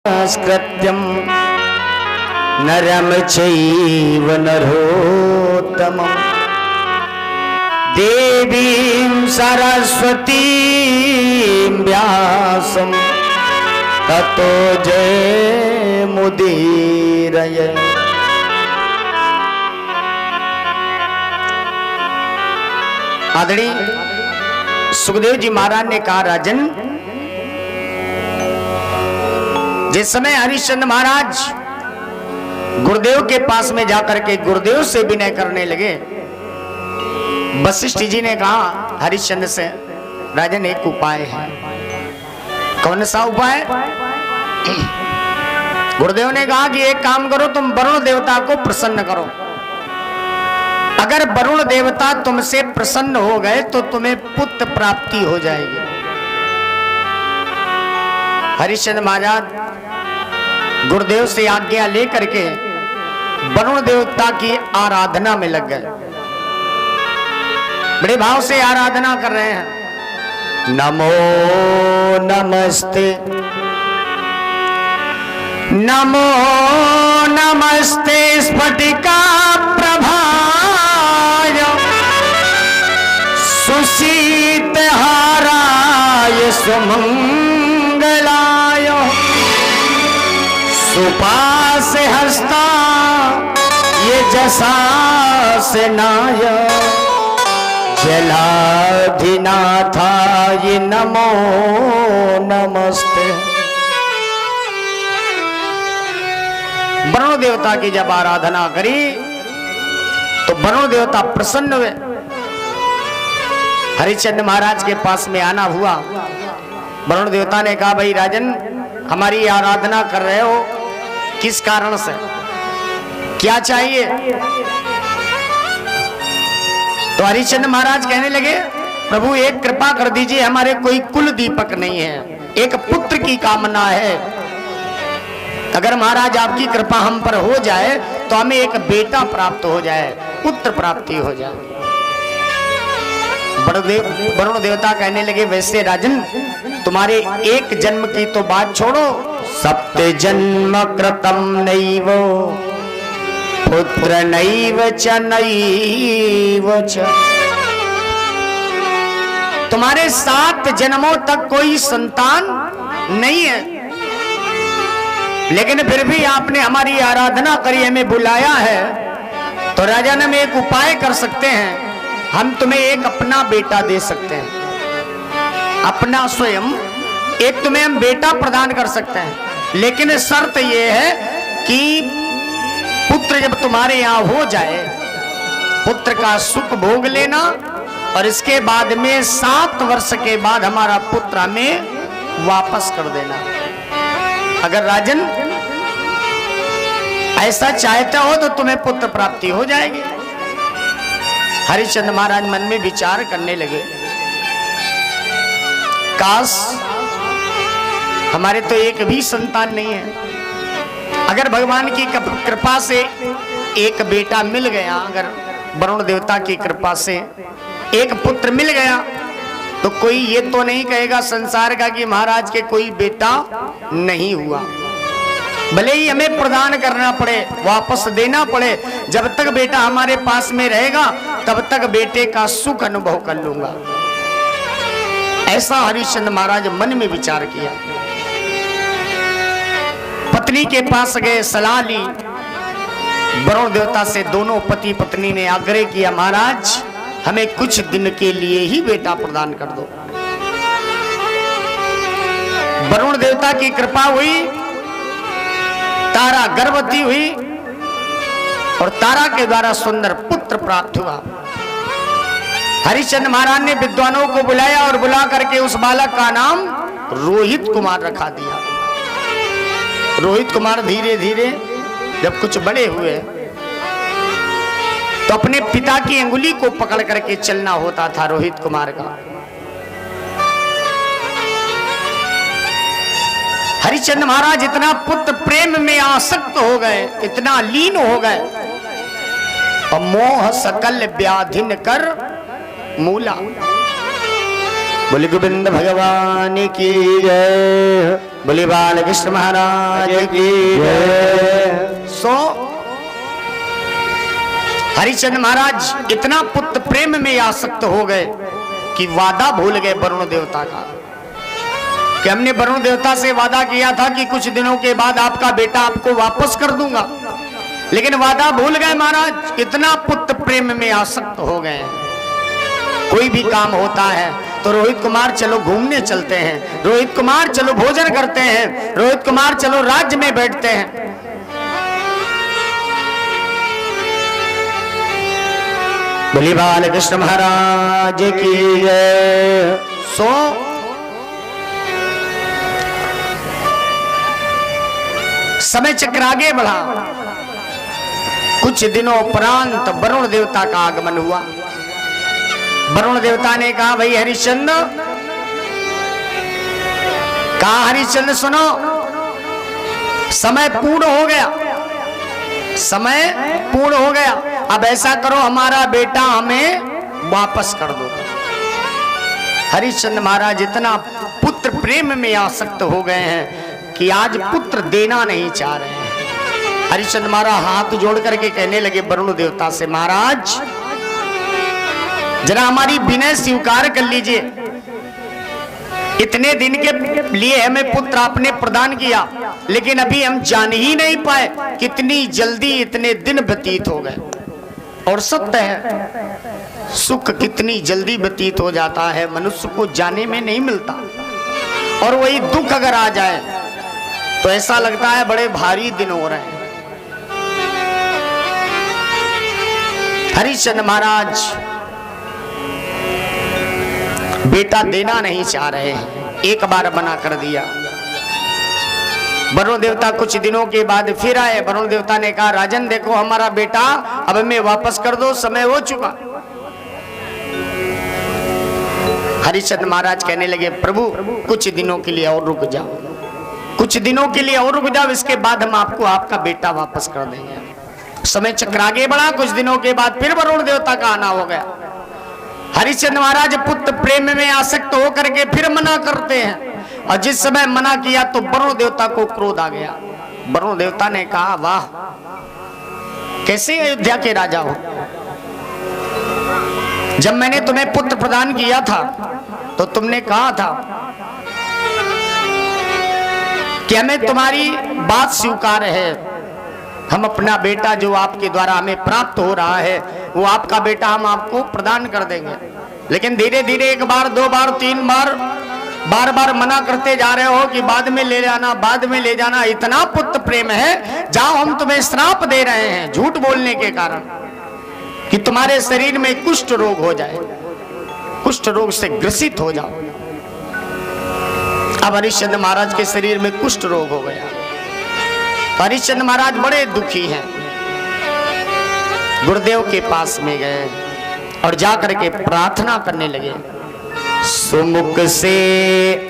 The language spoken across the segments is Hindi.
कृत्यं नरं चैव नरोत्तमं देवीं सरस्वतीं व्यासं ततो जयमुदीरये। आदरणीय सुखदेव जी महाराज ने कहा, राजन, जिस समय हरिश्चंद्र महाराज गुरुदेव के पास में जाकर के गुरुदेव से विनय करने लगे, वशिष्ठ जी ने कहा हरिश्चंद्र से, राजन एक उपाय है। कौन सा उपाय? गुरुदेव ने कहा कि एक काम करो, तुम वरुण देवता को प्रसन्न करो। अगर वरुण देवता तुमसे प्रसन्न हो गए तो तुम्हें पुत्र प्राप्ति हो जाएगी। हरिश्चंद्र महाराज गुरुदेव से आज्ञा लेकर के वरुण देवता की आराधना में लग गए। बड़े भाव से आराधना कर रहे हैं। नमो नमस्ते, नमो नमस्ते स्फटिका प्रभाय सुशीतहाराय सुमंगलाय सुपास हस्ता ये जसासनाय जलाधिनाथाय नमो नमस्ते। वरुण देवता की जब आराधना करी तो वरुण देवता प्रसन्न हुए। हरिश्चंद्र महाराज के पास में आना हुआ। वरुण देवता ने कहा, भाई राजन, हमारी आराधना कर रहे हो, किस कारण से, क्या चाहिए? तो हरिश्चंद्र महाराज कहने लगे, प्रभु एक कृपा कर दीजिए, हमारे कोई कुल दीपक नहीं है, एक पुत्र की कामना है। अगर महाराज आपकी कृपा हम पर हो जाए तो हमें एक बेटा प्राप्त हो जाए, पुत्र प्राप्ति हो जाए। वरुण देवता कहने लगे, वैसे राजन, तुम्हारे एक जन्म की तो बात छोड़ो, सप्त जन्म कृतम नैव पुत्र नैव च नैव च। तुम्हारे 7 जन्मों तक कोई संतान नहीं है, लेकिन फिर भी आपने हमारी आराधना करी, हमें बुलाया है, तो राजन हम एक उपाय कर सकते हैं। हम तुम्हें एक अपना बेटा दे सकते हैं, अपना स्वयं एक तुम्हें हम बेटा प्रदान कर सकते हैं, लेकिन शर्त यह है कि पुत्र जब तुम्हारे यहाँ हो जाए, पुत्र का सुख भोग लेना और इसके बाद में 7 वर्ष के बाद हमारा पुत्र हमें वापस कर देना। अगर राजन ऐसा चाहते हो तो तुम्हें पुत्र प्राप्ति हो जाएगी। हरिश्चंद्र महाराज मन में विचार करने लगे, काश हमारे तो एक भी संतान नहीं है। अगर भगवान की कृपा से एक बेटा मिल गया, अगर वरुण देवता की कृपा से एक पुत्र मिल गया, तो कोई ये तो नहीं कहेगा संसार का कि महाराज के कोई बेटा नहीं हुआ। भले ही हमें प्रदान करना पड़े, वापस देना पड़े, जब तक बेटा हमारे पास में रहेगा तब तक बेटे का सुख अनुभव कर लूंगा। ऐसा हरिश्चंद्र महाराज मन में विचार किया। पत्नी के पास गए, सलाह ली। वरुण देवता से दोनों पति पत्नी ने आग्रह किया, महाराज हमें कुछ दिन के लिए ही बेटा प्रदान कर दो। वरुण देवता की कृपा हुई, तारा गर्भवती हुई और तारा के द्वारा सुंदर पुत्र प्राप्त हुआ। हरिश्चंद्र महाराज ने विद्वानों को बुलाया और बुला करके उस बालक का नाम रोहित कुमार रखा दिया। रोहित कुमार धीरे धीरे जब कुछ बड़े हुए तो अपने पिता की अंगुली को पकड़ करके चलना होता था रोहित कुमार का। हरिश्चंद्र महाराज इतना पुत्र प्रेम में आसक्त हो गए, इतना लीन हो गए, और मोह सकल व्याधिन कर मूला। बोले गोविंद भगवान की जय। बोले बाल कृष्ण महाराज की जय। सो हरिश्चंद्र महाराज इतना पुत्र प्रेम में आसक्त हो गए कि वादा भूल गए वरुण देवता का, कि हमने वरुण देवता से वादा किया था कि कुछ दिनों के बाद आपका बेटा आपको वापस कर दूंगा, लेकिन वादा भूल गए महाराज। इतना पुत्र प्रेम में आसक्त हो गए। कोई भी काम होता है तो रोहित कुमार चलो घूमने चलते हैं, रोहित कुमार चलो भोजन करते हैं, रोहित कुमार चलो राज्य में बैठते हैं। बोली बाल कृष्ण महाराज की जय। सो समय चक्र आगे बढ़ा। कुछ दिनों उपरांत वरुण देवता का आगमन हुआ। वरुण देवता ने कहा भाई हरिश्चंद्र, कहा हरिश्चंद्र सुनो, समय पूर्ण हो गया, समय पूर्ण हो गया। अब ऐसा करो हमारा बेटा हमें वापस कर दो। हरिश्चंद्र महाराज इतना पुत्र प्रेम में आसक्त हो गए हैं कि आज पुत्र देना नहीं चाह रहे हैं। हरिश्चंद्र महाराज हाथ जोड़ करके कहने लगे वरुण देवता से, महाराज जरा हमारी विनय स्वीकार कर लीजिए। इतने दिन के लिए हमें पुत्र आपने प्रदान किया, लेकिन अभी हम जान ही नहीं पाए कितनी जल्दी इतने दिन व्यतीत हो गए। और सत्य है, सुख कितनी जल्दी व्यतीत हो जाता है, मनुष्य को जाने में नहीं मिलता। और वही दुख अगर आ जाए तो ऐसा लगता है बड़े भारी दिन हो रहे हैं। हरिश्चंद्र महाराज बेटा देना नहीं चाह रहे हैं, एक बार मना कर दिया। वरुण देवता कुछ दिनों के बाद फिर आए। वरुण देवता ने कहा राजन देखो हमारा बेटा अब हमें वापस कर दो, समय हो चुका। हरिश्चंद्र महाराज कहने लगे प्रभु कुछ दिनों के लिए और रुक जाओ, कुछ दिनों के लिए और रुक जाओ, इसके बाद हम आपको आपका बेटा वापस कर देंगे। समय चक्र आगे बढ़ा। कुछ दिनों के बाद फिर वरुण देवता का आना हो गया। हरिश्चंद्र महाराज पुत्र प्रेम में आसक्त होकर के फिर मना करते हैं, और जिस समय मना किया तो वरुण देवता को क्रोध आ गया। वरुण देवता ने कहा वाह कैसे अयोध्या के राजा हो, जब मैंने तुम्हें पुत्र प्रदान किया था तो तुमने कहा था कि हमें तुम्हारी बात स्वीकार है, हम अपना बेटा जो आपके द्वारा हमें प्राप्त हो रहा है वो आपका बेटा हम आपको प्रदान कर देंगे। लेकिन धीरे धीरे एक बार दो बार तीन बार बार बार मना करते जा रहे हो कि बाद में ले जाना, बाद में ले जाना। इतना पुत्र प्रेम है, जाओ हम तुम्हें श्राप दे रहे हैं झूठ बोलने के कारण कि तुम्हारे शरीर में कुष्ठ रोग हो जाए, कुष्ठ रोग से ग्रसित हो जाओ। अब हरिश्चंद्र महाराज के शरीर में कुष्ठ रोग हो गया। हरिश्चंद्र महाराज बड़े दुखी हैं, गुरुदेव के पास में गए और जाकर के प्रार्थना करने लगे। सुमुख से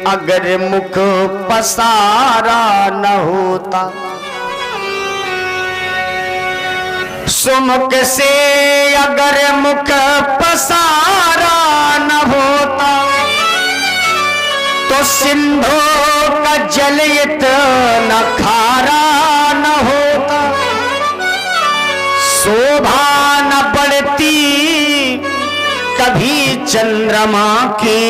अगर मुख पसारा न होता, सुमुख से अगर मुख पसारा न होता, तो सिंधु का जल इतना खारा न होता, शोभा न बढ़ती कभी चंद्रमा की,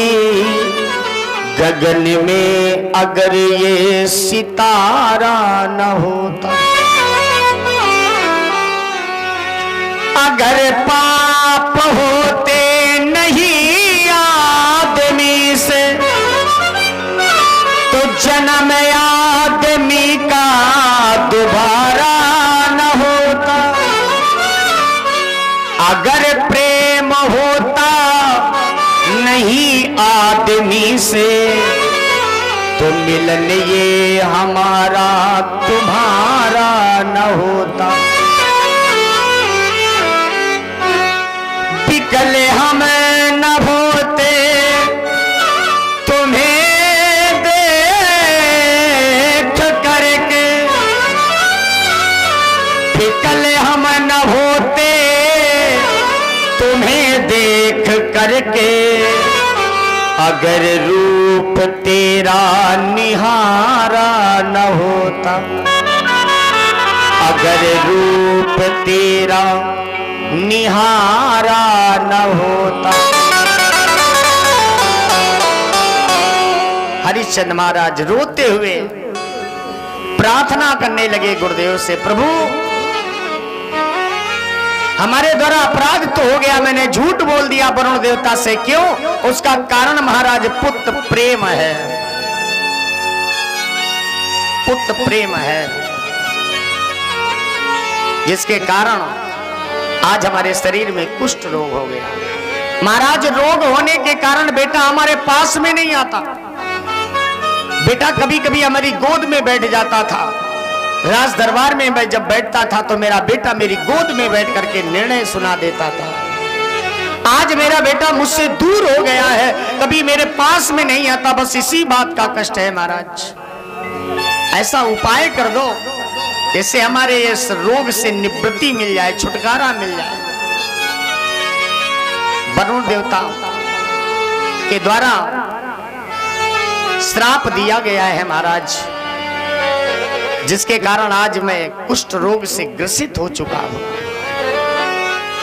गगन में अगर ये सितारा न होता। अगर पाप होते नहीं आदमी से, तो जन्म आदमी का दोबारा न होता। अगर प्रेम होता नहीं आदमी से, तो मिलन ये हमारा तुम्हारा न होता। बिकल हम न होते तुम्हें देख करके, बिकल हम न होते तुम्हें देख करके, अगर रूप तेरा तेरा निहारा न होता, अगर रूप तेरा निहारा न होता। हरिश्चंद्र महाराज रोते हुए प्रार्थना करने लगे गुरुदेव से, प्रभु हमारे द्वारा अपराध तो हो गया, मैंने झूठ बोल दिया वरुण देवता से, क्यों? उसका कारण महाराज पुत्र प्रेम है, पुत्र प्रेम है, जिसके कारण आज हमारे शरीर में कुष्ठ रोग हो गया। महाराज रोग होने के कारण बेटा हमारे पास में नहीं आता, बेटा कभी कभी हमारी गोद में बैठ जाता था। राज दरबार में मैं जब बैठता था तो मेरा बेटा मेरी गोद में बैठ करके निर्णय सुना देता था। आज मेरा बेटा मुझसे दूर हो गया है, कभी मेरे पास में नहीं आता, बस इसी बात का कष्ट है। महाराज ऐसा उपाय कर दो जैसे हमारे इस रोग से निवृत्ति मिल जाए, छुटकारा मिल जाए। वरुण देवता के द्वारा श्राप दिया गया है महाराज, जिसके कारण आज मैं कुष्ठ रोग से ग्रसित हो चुका हूं।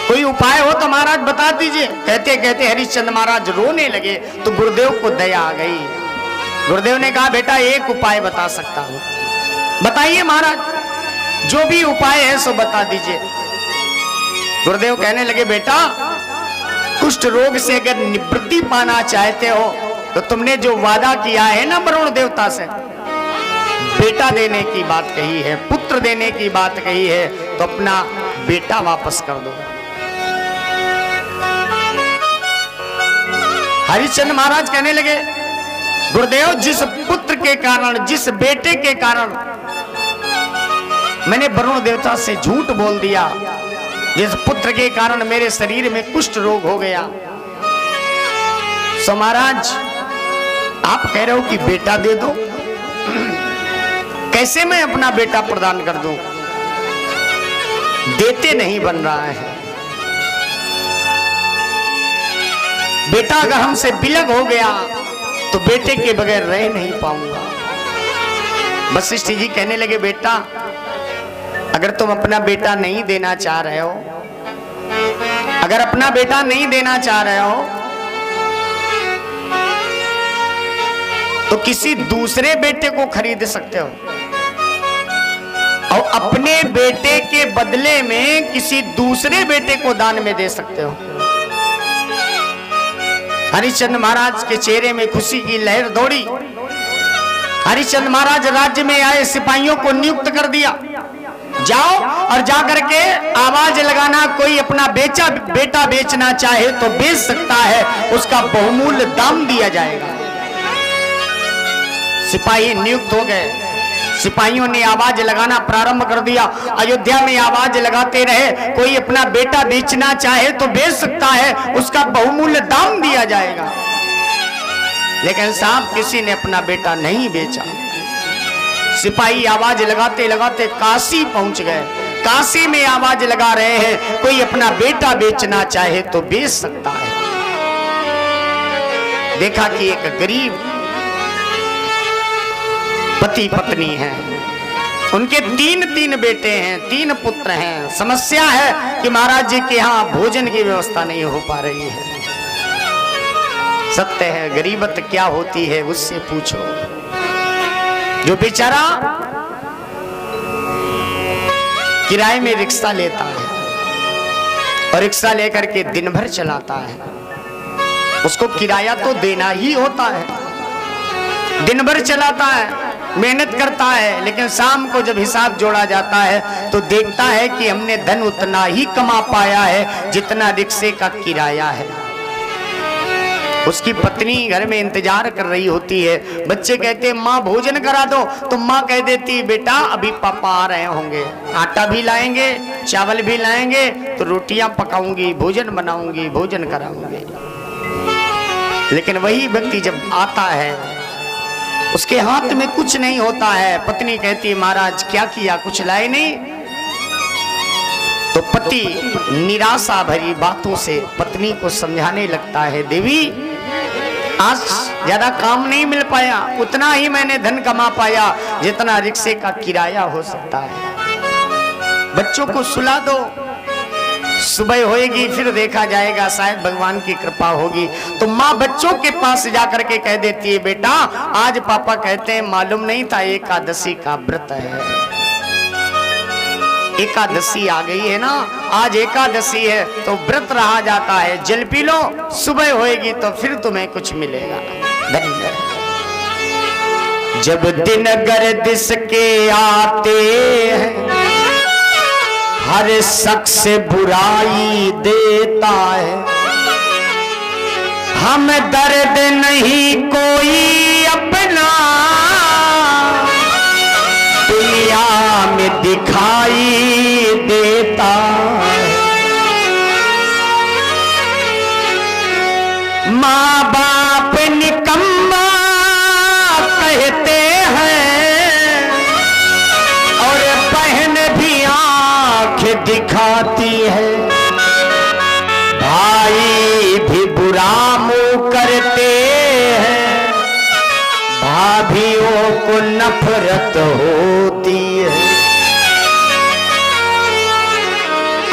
कोई उपाय हो तो महाराज बता दीजिए। कहते कहते हरिश्चंद्र महाराज रोने लगे तो गुरुदेव को दया आ गई। गुरुदेव ने कहा बेटा एक उपाय बता सकता हूं। बताइए महाराज, जो भी उपाय है सो बता दीजिए। गुरुदेव कहने लगे बेटा कुष्ठ रोग से अगर निवृत्ति पाना चाहते हो तो तुमने जो वादा किया है ना वरुण देवता से, बेटा देने की बात कही है, पुत्र देने की बात कही है, तो अपना बेटा वापस कर दो। हरिश्चंद्र महाराज कहने लगे गुरुदेव जिस पुत्र के कारण, जिस बेटे के कारण मैंने वरुण देवता से झूठ बोल दिया, जिस पुत्र के कारण मेरे शरीर में कुष्ठ रोग हो गया, सो महाराज आप कह रहे हो कि बेटा दे दो, कैसे मैं अपना बेटा प्रदान कर दूं? देते नहीं बन रहा है। बेटा अगर हमसे बिलग हो गया तो बेटे के बगैर रह नहीं पाऊंगा। वशिष्ठ जी कहने लगे बेटा अगर तुम अपना बेटा नहीं देना चाह रहे हो, अगर अपना बेटा नहीं देना चाह रहे हो तो किसी दूसरे बेटे को खरीद सकते हो और अपने बेटे के बदले में किसी दूसरे बेटे को दान में दे सकते हो। हरिश्चंद्र महाराज के चेहरे में खुशी की लहर दौड़ी। हरिश्चंद्र महाराज राज्य में आए सिपाहियों को नियुक्त कर दिया, जाओ और जाकर के आवाज लगाना, कोई अपना बेटा बेचना चाहे तो बेच सकता है, उसका बहुमूल्य दाम दिया जाएगा। सिपाही नियुक्त हो गए। सिपाहियों ने आवाज लगाना प्रारंभ कर दिया। अयोध्या में आवाज लगाते रहे, कोई अपना बेटा बेचना चाहे तो बेच सकता है, उसका बहुमूल्य दाम दिया जाएगा। लेकिन साहब किसी ने अपना बेटा नहीं बेचा। सिपाही आवाज लगाते लगाते काशी पहुंच गए। काशी में आवाज लगा रहे हैं, कोई अपना बेटा बेचना चाहे तो बेच सकता है। देखा कि एक गरीब पति पत्नी हैं, उनके तीन बेटे हैं, 3 पुत्र हैं। समस्या है कि महाराज जी के यहाँ भोजन की व्यवस्था नहीं हो पा रही है। सत्य है, गरीबत क्या होती है उससे पूछो। जो बेचारा किराए में रिक्शा लेता है और रिक्शा लेकर के दिन भर चलाता है, उसको किराया तो देना ही होता है। दिन भर चलाता है, मेहनत करता है, लेकिन शाम को जब हिसाब जोड़ा जाता है तो देखता है कि हमने धन उतना ही कमा पाया है जितना रिक्शे का किराया है। उसकी पत्नी घर में इंतजार कर रही होती है। बच्चे कहते हैं माँ भोजन करा दो, तो माँ कह देती बेटा अभी पापा आ रहे होंगे, आटा भी लाएंगे, चावल भी लाएंगे, तो रोटियां पकाऊंगी, भोजन बनाऊंगी, भोजन कराऊंगी। लेकिन वही व्यक्ति जब आता है उसके हाथ में कुछ नहीं होता है। पत्नी कहती है महाराज क्या किया, कुछ लाए नहीं? तो पति निराशा भरी बातों से पत्नी को समझाने लगता है, देवी आज ज्यादा काम नहीं मिल पाया, उतना ही मैंने धन कमा पाया जितना रिक्शे का किराया हो सकता है। बच्चों को सुला दो, सुबह होएगी फिर देखा जाएगा, शायद भगवान की कृपा होगी। तो माँ बच्चों के पास जाकर के कह देती है, बेटा आज पापा कहते हैं मालूम नहीं था एकादशी का व्रत है। एकादशी आ गई है ना, आज एकादशी है तो व्रत रहा जाता है, जल पी लो, सुबह होएगी तो फिर तुम्हें कुछ मिलेगा। जब दिन गर्दिश के आते हैं हर शख्स बुराई देता है, हम दर्द नहीं कोई अपना दुनिया में दिखाई देता है। माँ बाप निकम्मा कहते हैं और बहन भी आंख दिखाती है, भाई भी बुरा मुंह करते हैं, भाभीओं को नफरत होती है।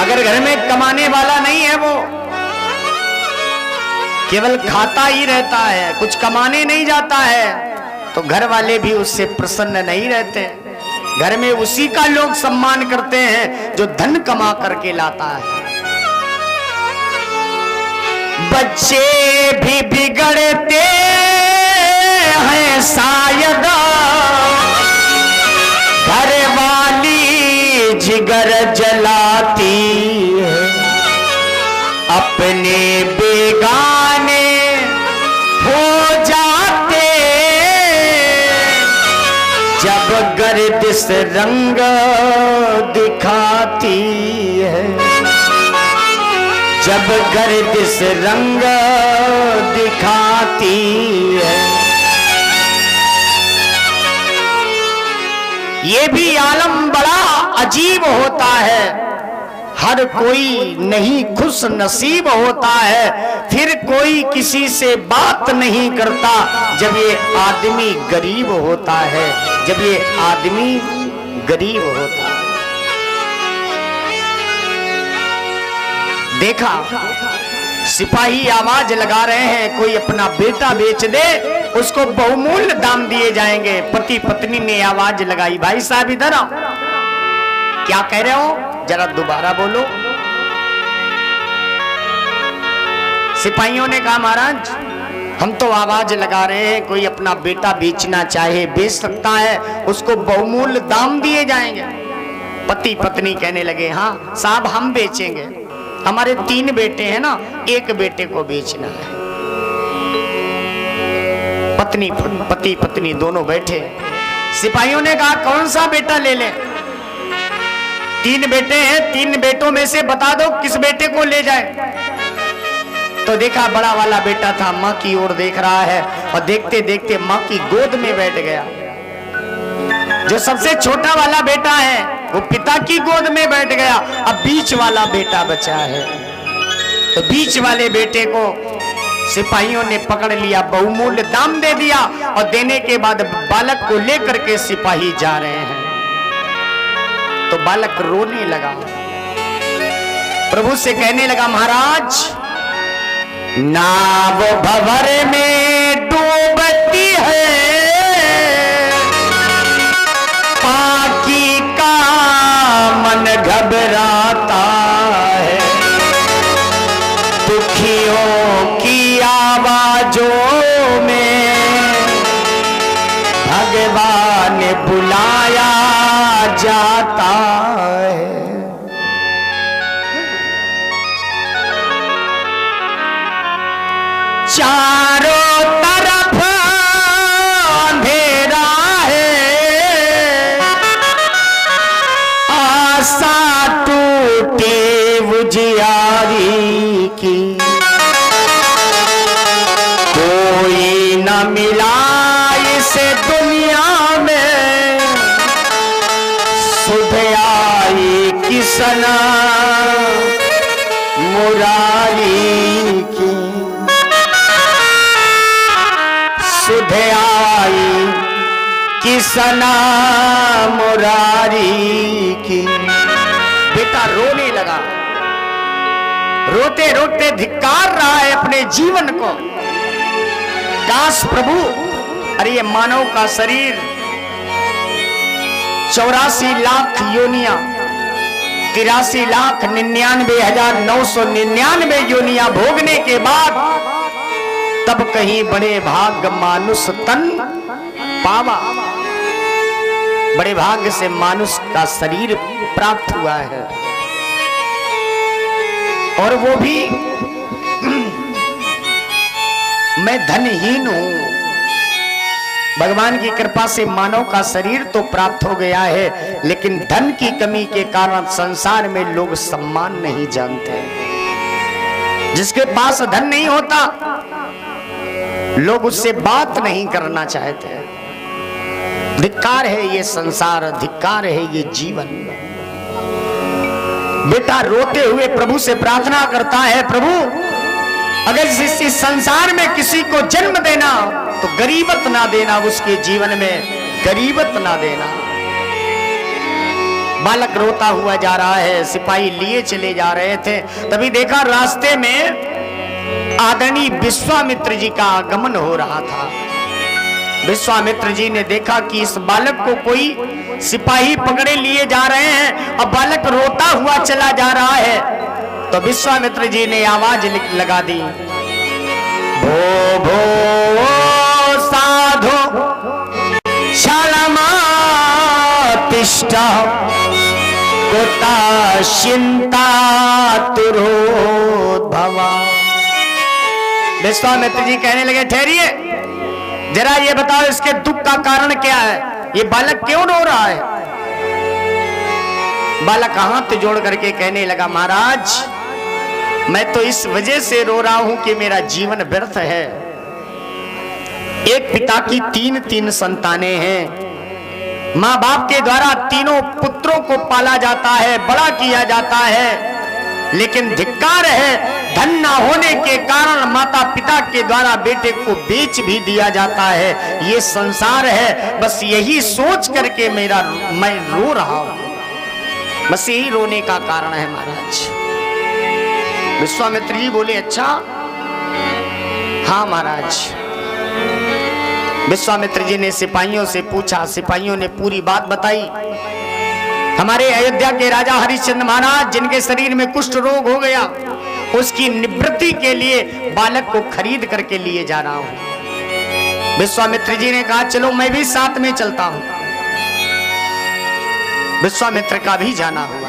अगर घर में कमाने वाला नहीं है, वो केवल खाता ही रहता है, कुछ कमाने नहीं जाता है, तो घर वाले भी उससे प्रसन्न नहीं रहते। घर में उसी का लोग सम्मान करते हैं जो धन कमा करके लाता है। बच्चे भी बिगड़ते हैं शायद, घर वाली जिगर जलाती है, अपने बेगाने हो जाते जब गर्दिश रंग दिखाती है, जब गर्दिश रंग दिखाती है। ये भी आलम बड़ा अजीब होता है, हर कोई नहीं खुश नसीब होता है, फिर कोई किसी से बात नहीं करता जब ये आदमी गरीब होता है, जब ये आदमी गरीब होता है। देखा सिपाही आवाज लगा रहे हैं, कोई अपना बेटा बेच दे उसको बहुमूल्य दाम दिए जाएंगे। पति पत्नी ने आवाज लगाई, भाई साहब इधर आओ, क्या कह रहे हो, जरा दोबारा बोलो। सिपाहियों ने कहा महाराज हम तो आवाज लगा रहे हैं, कोई अपना बेटा बेचना चाहे बेच सकता है, उसको बहुमूल्य दाम दिए जाएंगे। पति पत्नी कहने लगे हाँ साहब हम बेचेंगे, हमारे 3 बेटे हैं ना, एक बेटे को बेचना है। पति पत्नी दोनों बैठे, सिपाहियों ने कहा कौन सा बेटा ले ले, 3 बेटे हैं, 3 बेटों में से बता दो किस बेटे को ले जाए। तो देखा बड़ा वाला बेटा था, माँ की ओर देख रहा है और देखते देखते माँ की गोद में बैठ गया। जो सबसे छोटा वाला बेटा है वो पिता की गोद में बैठ गया, अब बीच वाला बेटा बचा है। तो बीच वाले बेटे को सिपाहियों ने पकड़ लिया, बहुमूल्य दाम दे दिया और देने के बाद बालक को लेकर के सिपाही जा रहे हैं। तो बालक रोने लगा, प्रभु से कहने लगा महाराज नाव भंवर में डूबती है, पाकी का मन घबराता है, दुखियों की आवाजों में भगवान बुलाया जाता है। चारों तरफ अंधेरा है, आशा टूटी उजियारी की, कोई न मिला इसे दुनिया में, सुबह आई किसना मुरारी की। आई किसना मुरारी की। बेटा रोने लगा, रोते रोते धिक्कार रहा है अपने जीवन को। काश प्रभु, अरे ये मानव का शरीर 84 लाख योनियां, 83,99,999 योनियां भोगने के बाद तब कहीं बड़े भाग्य मानुष तन पावा, बड़े भाग्य से मानुष का शरीर प्राप्त हुआ है। और वो भी मैं धनहीन हूं, भगवान की कृपा से मानव का शरीर तो प्राप्त हो गया है, लेकिन धन की कमी के कारण संसार में लोग सम्मान नहीं जानते। जिसके पास धन नहीं होता लोग उससे बात नहीं करना चाहते। धिक्कार है ये संसार, धिक्कार है ये जीवन। बेटा रोते हुए प्रभु से प्रार्थना करता है, प्रभु अगर इस संसार में किसी को जन्म देना तो गरीबत ना देना, उसके जीवन में गरीबत ना देना। बालक रोता हुआ जा रहा है, सिपाही लिए चले जा रहे थे, तभी देखा रास्ते में आदरणीय विश्वामित्र जी का आगमन हो रहा था। विश्वामित्र जी ने देखा कि इस बालक को कोई सिपाही पकड़े लिए जा रहे हैं और बालक रोता हुआ चला जा रहा है, तो विश्वामित्र जी ने आवाज लगा दी, भो भो साधो शालमातिष्ठा कुता चिंता तुरोद्भवा। विश्वामित्र जी कहने लगे, ठहरिए जरा ये बताओ इसके दुख का कारण क्या है, ये बालक क्यों रो रहा है। बालक हाथ जोड़ करके कहने लगा, महाराज मैं तो इस वजह से रो रहा हूं कि मेरा जीवन व्यर्थ है। एक पिता की तीन संतानें हैं, माँ बाप के द्वारा तीनों पुत्रों को पाला जाता है, बड़ा किया जाता है, लेकिन धिक्कार है धन ना होने के कारण माता पिता के द्वारा बेटे को बेच भी दिया जाता है। ये संसार है, बस यही सोच करके मैं रो रहा हूं, बस यही रोने का कारण है महाराज। विश्वामित्र जी बोले, अच्छा हाँ महाराज। विश्वामित्र जी ने सिपाहियों से पूछा, सिपाहियों ने पूरी बात बताई। हमारे अयोध्या के राजा हरिश्चंद्र महाराज जिनके शरीर में कुष्ठ रोग हो गया, उसकी निवृत्ति के लिए बालक को खरीद करके लिए जा रहा हूं। विश्वामित्र जी ने कहा, चलो मैं भी साथ में चलता हूं। विश्वामित्र का भी जाना हुआ।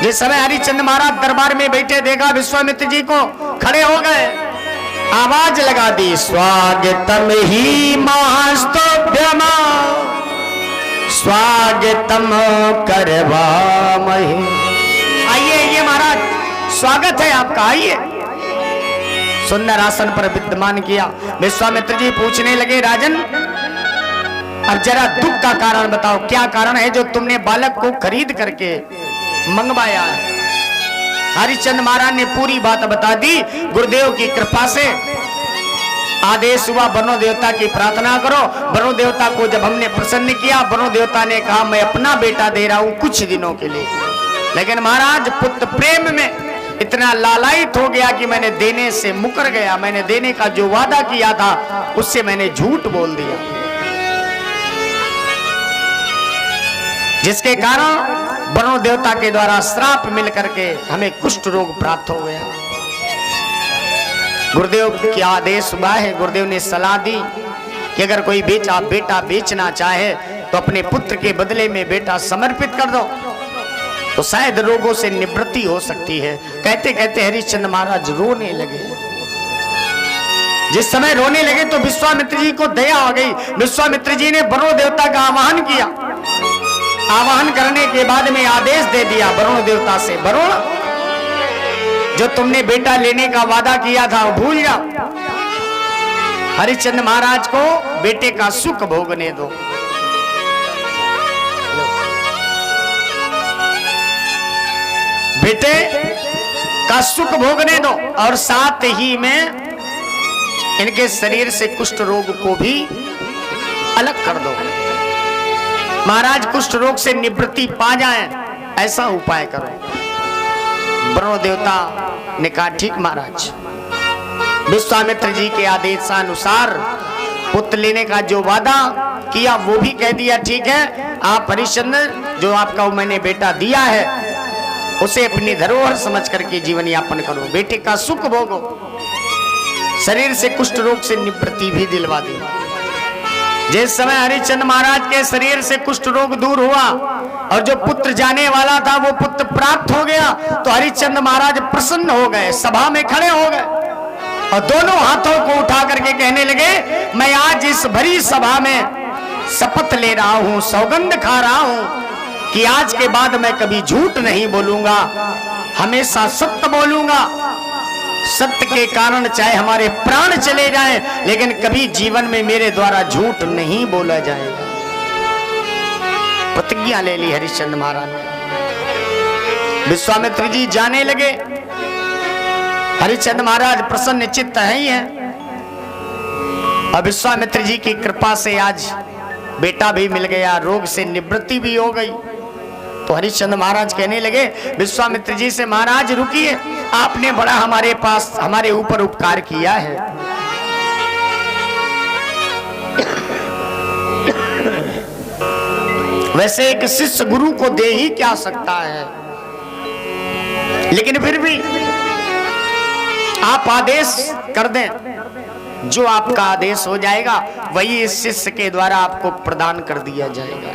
जिस समय हरिश्चंद्र महाराज दरबार में बैठे देखा विश्वामित्र जी को, खड़े हो गए, आवाज लगा दी, स्वागतम ही मास्तोभ्यम स्वागतम करवामहे। आइए आइए महाराज, स्वागत है आपका, आइए। सुंदर आसन पर विद्यमान किया। विश्वामित्र जी पूछने लगे, राजन अब जरा दुख का कारण बताओ, क्या कारण है जो तुमने बालक को खरीद करके मंगवाया है। हरिश्चंद्र महाराज ने पूरी बात बता दी। गुरुदेव की कृपा से आदेश हुआ, वरुण देवता की प्रार्थना करो। वरुण देवता को जब हमने प्रसन्न किया, वरुण देवता ने कहा मैं अपना बेटा दे रहा हूं कुछ दिनों के लिए। लेकिन महाराज पुत्र प्रेम में इतना लालायित हो गया कि मैंने देने से मुकर गया। मैंने देने का जो वादा किया था उससे मैंने झूठ बोल दिया, जिसके कारण वरुण देवता के द्वारा श्राप मिल करके हमें कुष्ठ रोग प्राप्त हो गया। गुरुदेव के आदेश हुआ है, गुरुदेव ने सलाह दी कि अगर कोई बेटा बेचना चाहे तो अपने पुत्र के बदले में बेटा समर्पित कर दो, तो शायद रोगों से निवृत्ति हो सकती है। कहते कहते हरिश्चंद्र महाराज रोने लगे। जिस समय रोने लगे तो विश्वामित्र जी को दया आ गई। विश्वामित्र जी ने वरुण देवता का आवाहन किया। आवाहन करने के बाद में आदेश दे दिया वरुण देवता से, वरुण जो तुमने बेटा लेने का वादा किया था भूल जाओ, हरिश्चंद्र महाराज को बेटे का सुख भोगने दो। बेटे का सुख भोगने दो और साथ ही में इनके शरीर से कुष्ठ रोग को भी अलग कर दो। महाराज कुष्ठ रोग से निवृत्ति पा जाए, ऐसा उपाय करो। वरुण देवता ने कहा ठीक महाराज। विश्वामित्र जी के आदेशानुसार पुत्र लेने का जो वादा किया वो भी कह दिया ठीक है, आप हरिश्चंद्र जो आपका मैंने बेटा दिया है उसे अपनी धरोहर समझ करके जीवन यापन करो, बेटे का सुख भोगो। शरीर से कुष्ठ रोग से निवृत्ति भी दिलवा दी। जिस समय हरिश्चंद्र महाराज के शरीर से कुष्ठ रोग दूर हुआ और जो पुत्र जाने वाला था वो पुत्र प्राप्त हो गया, तो हरिश्चंद्र महाराज प्रसन्न हो गए, सभा में खड़े हो गए और दोनों हाथों को उठा करके कहने लगे, मैं आज इस भरी सभा में शपथ ले रहा हूं, सौगंध खा रहा हूं कि आज के बाद मैं कभी झूठ नहीं बोलूंगा, हमेशा सत्य बोलूंगा। सत्य के कारण चाहे हमारे प्राण चले जाएं, लेकिन कभी जीवन में मेरे द्वारा झूठ नहीं बोला जाएगा। प्रतिज्ञा ले ली हरिश्चंद्र महाराज ने। विश्वामित्र जी जाने लगे। हरिश्चंद्र महाराज प्रसन्न चित्त है ही है। और विश्वामित्र जी की कृपा से आज बेटा भी मिल गया, रोग से निवृत्ति भी हो गई। तो हरिश्चंद्र महाराज कहने लगे विश्वामित्र जी से, महाराज रुकिए, आपने बड़ा हमारे ऊपर उपकार किया है। वैसे एक शिष्य गुरु को दे ही क्या सकता है, लेकिन फिर भी आप आदेश कर दें, जो आपका आदेश हो जाएगा वही इस शिष्य के द्वारा आपको प्रदान कर दिया जाएगा।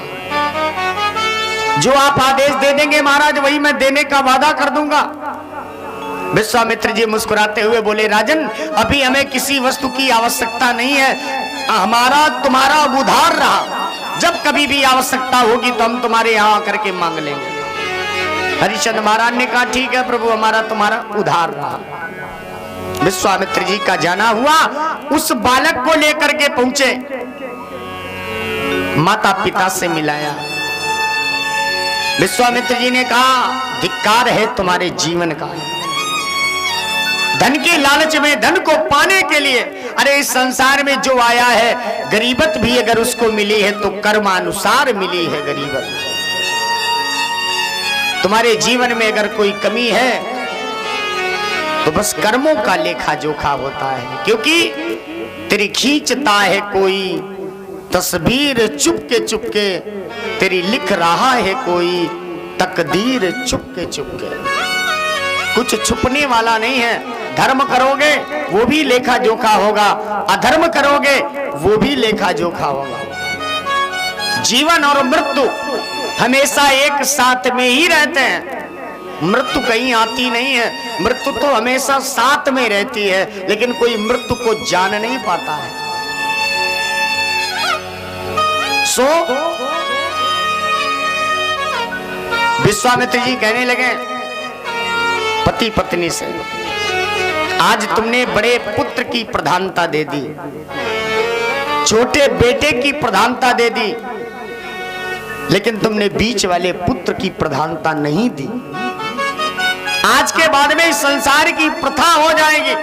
जो आप आदेश दे देंगे महाराज वही मैं देने का वादा कर दूंगा। विश्वामित्र जी मुस्कुराते हुए बोले, राजन अभी हमें किसी वस्तु की आवश्यकता नहीं है, हमारा तुम्हारा उधार रहा, जब कभी भी आवश्यकता होगी तो हम तुम्हारे यहाँ आकर के मांग लेंगे। हरिश्चंद्र महाराज ने कहा ठीक है प्रभु, हमारा तुम्हारा उधार रहा। विश्वामित्र जी का जाना हुआ, उस बालक को लेकर के पहुंचे, माता पिता से मिलाया। विश्वामित्र जी ने कहा धिक्कार है तुम्हारे जीवन का, धन के लालच में, धन को पाने के लिए, अरे इस संसार में जो आया है गरीबत भी अगर उसको मिली है तो कर्मानुसार मिली है गरीबत। तुम्हारे जीवन में अगर कोई कमी है तो बस कर्मों का लेखा जोखा होता है, क्योंकि तेरी खींचता है कोई तस्वीर चुपके चुपके, तेरी लिख रहा है कोई तकदीर चुपके चुपके। कुछ छुपने वाला नहीं है। धर्म करोगे वो भी लेखा जोखा होगा, अधर्म करोगे वो भी लेखा जोखा होगा। जीवन और मृत्यु हमेशा एक साथ में ही रहते हैं, मृत्यु कहीं आती नहीं है। मृत्यु तो हमेशा साथ में रहती है, लेकिन कोई मृत्यु को जान नहीं पाता है। सो विश्वामित्र जी कहने लगे पति पत्नी से, आज तुमने बड़े पुत्र की प्रधानता दे दी, छोटे बेटे की प्रधानता दे दी, लेकिन तुमने बीच वाले पुत्र की प्रधानता नहीं दी। आज के बाद में इस संसार की प्रथा हो जाएगी,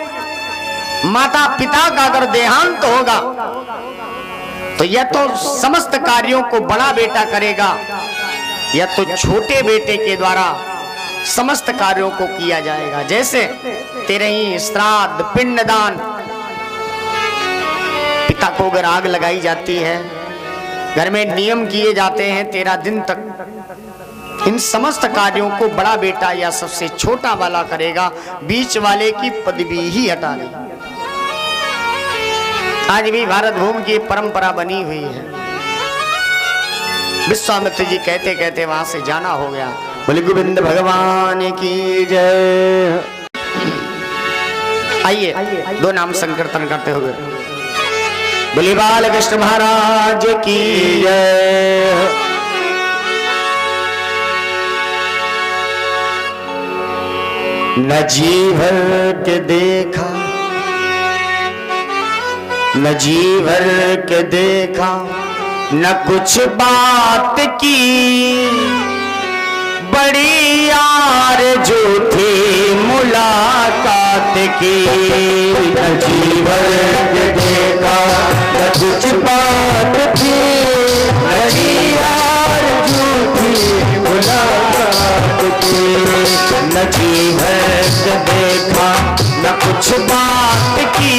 माता पिता का अगर देहांत होगा तो या तो समस्त कार्यों को बड़ा बेटा करेगा या तो छोटे बेटे के द्वारा समस्त कार्यों को किया जाएगा। जैसे तेरे ही श्राद्ध पिंडदान, पिता को अगर आग लगाई जाती है, घर में नियम किए जाते हैं 13 दिन तक, इन समस्त कार्यों को बड़ा बेटा या सबसे छोटा वाला करेगा, बीच वाले की पदवी ही हटा दी। आज भी भारत भूमि की परंपरा बनी हुई है। विश्वामित्र जी कहते कहते वहां से जाना हो गया। बोले गोविंद भगवान की जय। आइए दो नाम संकीर्तन करते हुए बोले बाल कृष्ण महाराज की जय। न जी भर के देखा, न जी भर के देखा, न कुछ बात की, बड़ी यार जो थी मुलाकात की। न जी भर देखा न कुछ बात थी, नहीं यार झूठी मुलाकात थी। न जी भर के देखा न कुछ बात की,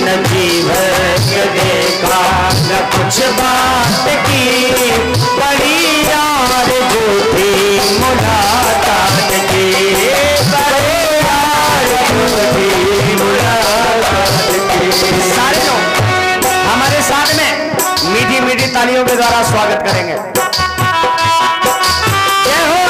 न जी भर के देखा न कुछ बात की, बड़ी यार झूठी मुलाकात की, बड़ी यार झूठी मुलाकात की। सारे लोग हमारे साथ में मीठी मीठी तालियों के द्वारा स्वागत करेंगे। जय हो।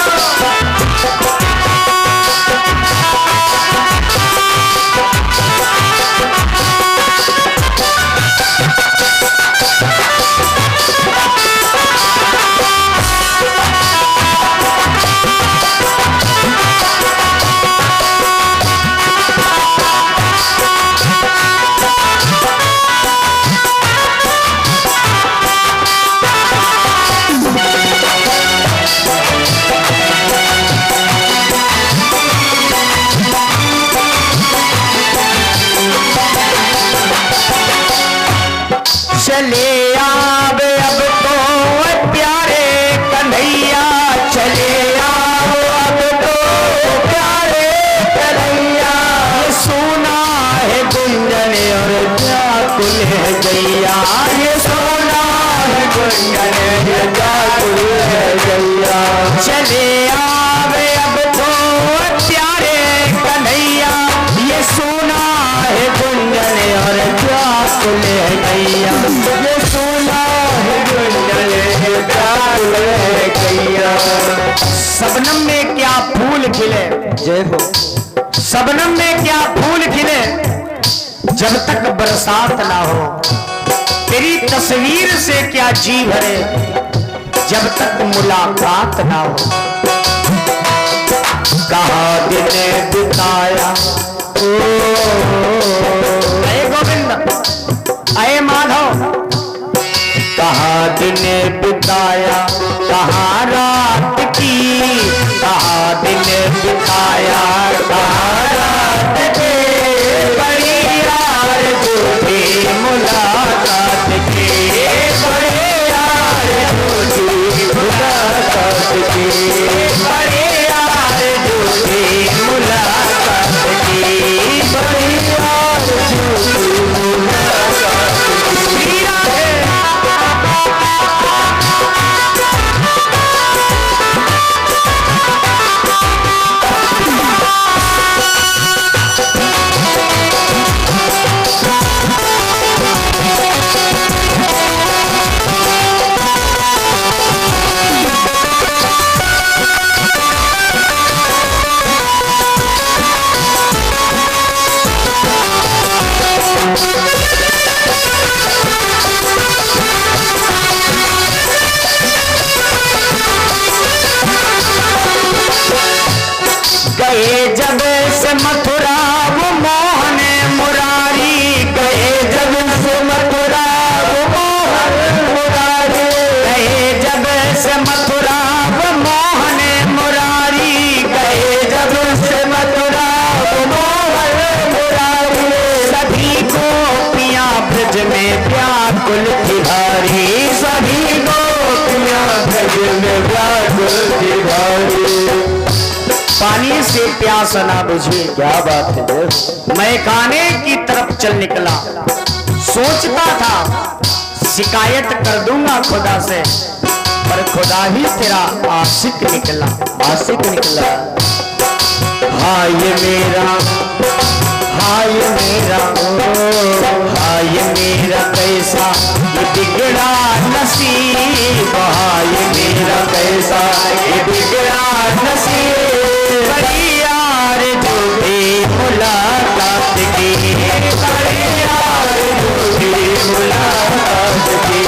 चले आवे अब तो प्यारे कन्हैया, चले आओ अब तो प्यारे कन्हैया, सुना है गुंजन और व्याकुल है गैया, ये सुना है गुंजन और व्याकुल है गैया। चले आवे अब तो प्यारे कन्हैया, ये सुना है गुंजन और व्याकुल है गैया, ये सुना है गुंजन और व्याकुल है गैया। सबनम में क्या फूल खिले, जय हो। सबनम में क्या फूल खिले, जब तक बरसात ना हो, तेरी तस्वीर से क्या जी भरे, जब तक मुलाकात ना हो। कहाँ दिन बिताया अये गोविंद, अये माधव, कहाँ दिन बिताया, कहाँ रात की, कहाँ दिन बिताया, कहाँ रात की, बड़ी यार झूठी मुलाकात की, बड़ी यार झूठी मुलाकात की, बड़ी यार झूठी मुलाकात की, बड़ी यार झूठी मुलाकात की। गए जब से मथुरा वो मोहन मुरारी, गए जब से मथुरा वो मोहन मुरारी, गए जब से मथुरा वो मोहन मुरारी, गए जब से मथुरा वो मोहन मुरारी, सभी गोपियां ब्रज में व्याकुल थी भारी, सभी गोपियां ब्रज में व्याकुल थी भारी। पानी से प्यास ना बुझी, क्या बात है। मैं खाने की तरफ चल निकला, सोचता था शिकायत कर दूंगा खुदा से, पर खुदा ही तेरा आशिक निकला, आशिक निकला। हाय मेरा, हाय मेरा, हाय मेरा कैसा ये बिगड़ा नसीब, हाय मेरा कैसा ये बिगड़ा नसीब, बड़ी यार झूठी मुलाकात की, बड़ी यार झूठी मुलाकात की,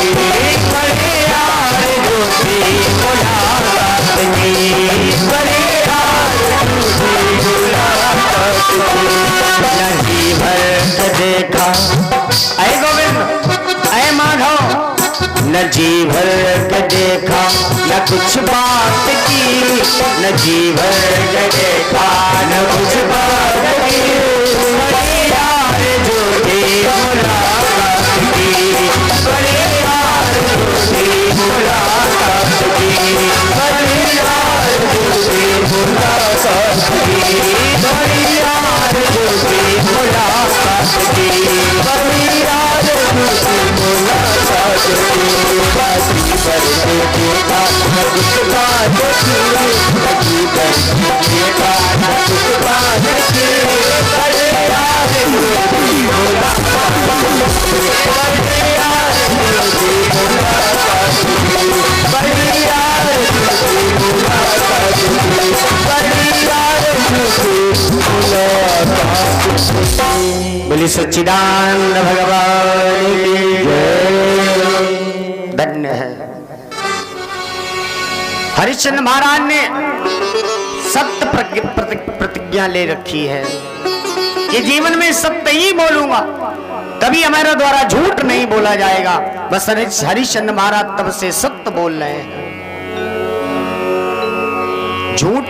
बड़ी यार झूठी मुलाकात की, बड़ी यार झूठी मुलाकात की। नहीं भर देखा, अय गोविंद, अय माधव, न जी भर के देखा न कुछ बात की, न जी भर के देखा न कुछ बात की, बड़ी यार झूठी मुलाकात बोली सच्चिदानंद भगवान की जय। धन्य है हरिश्चंद्र महाराज ने सत्य प्रतिज्ञा ले रखी है कि जीवन में सत्य ही बोलूंगा, कभी हमारे द्वारा झूठ नहीं बोला जाएगा। बस हरिश्चंद्र महाराज तब से सत्य बोल रहे हैं, झूठ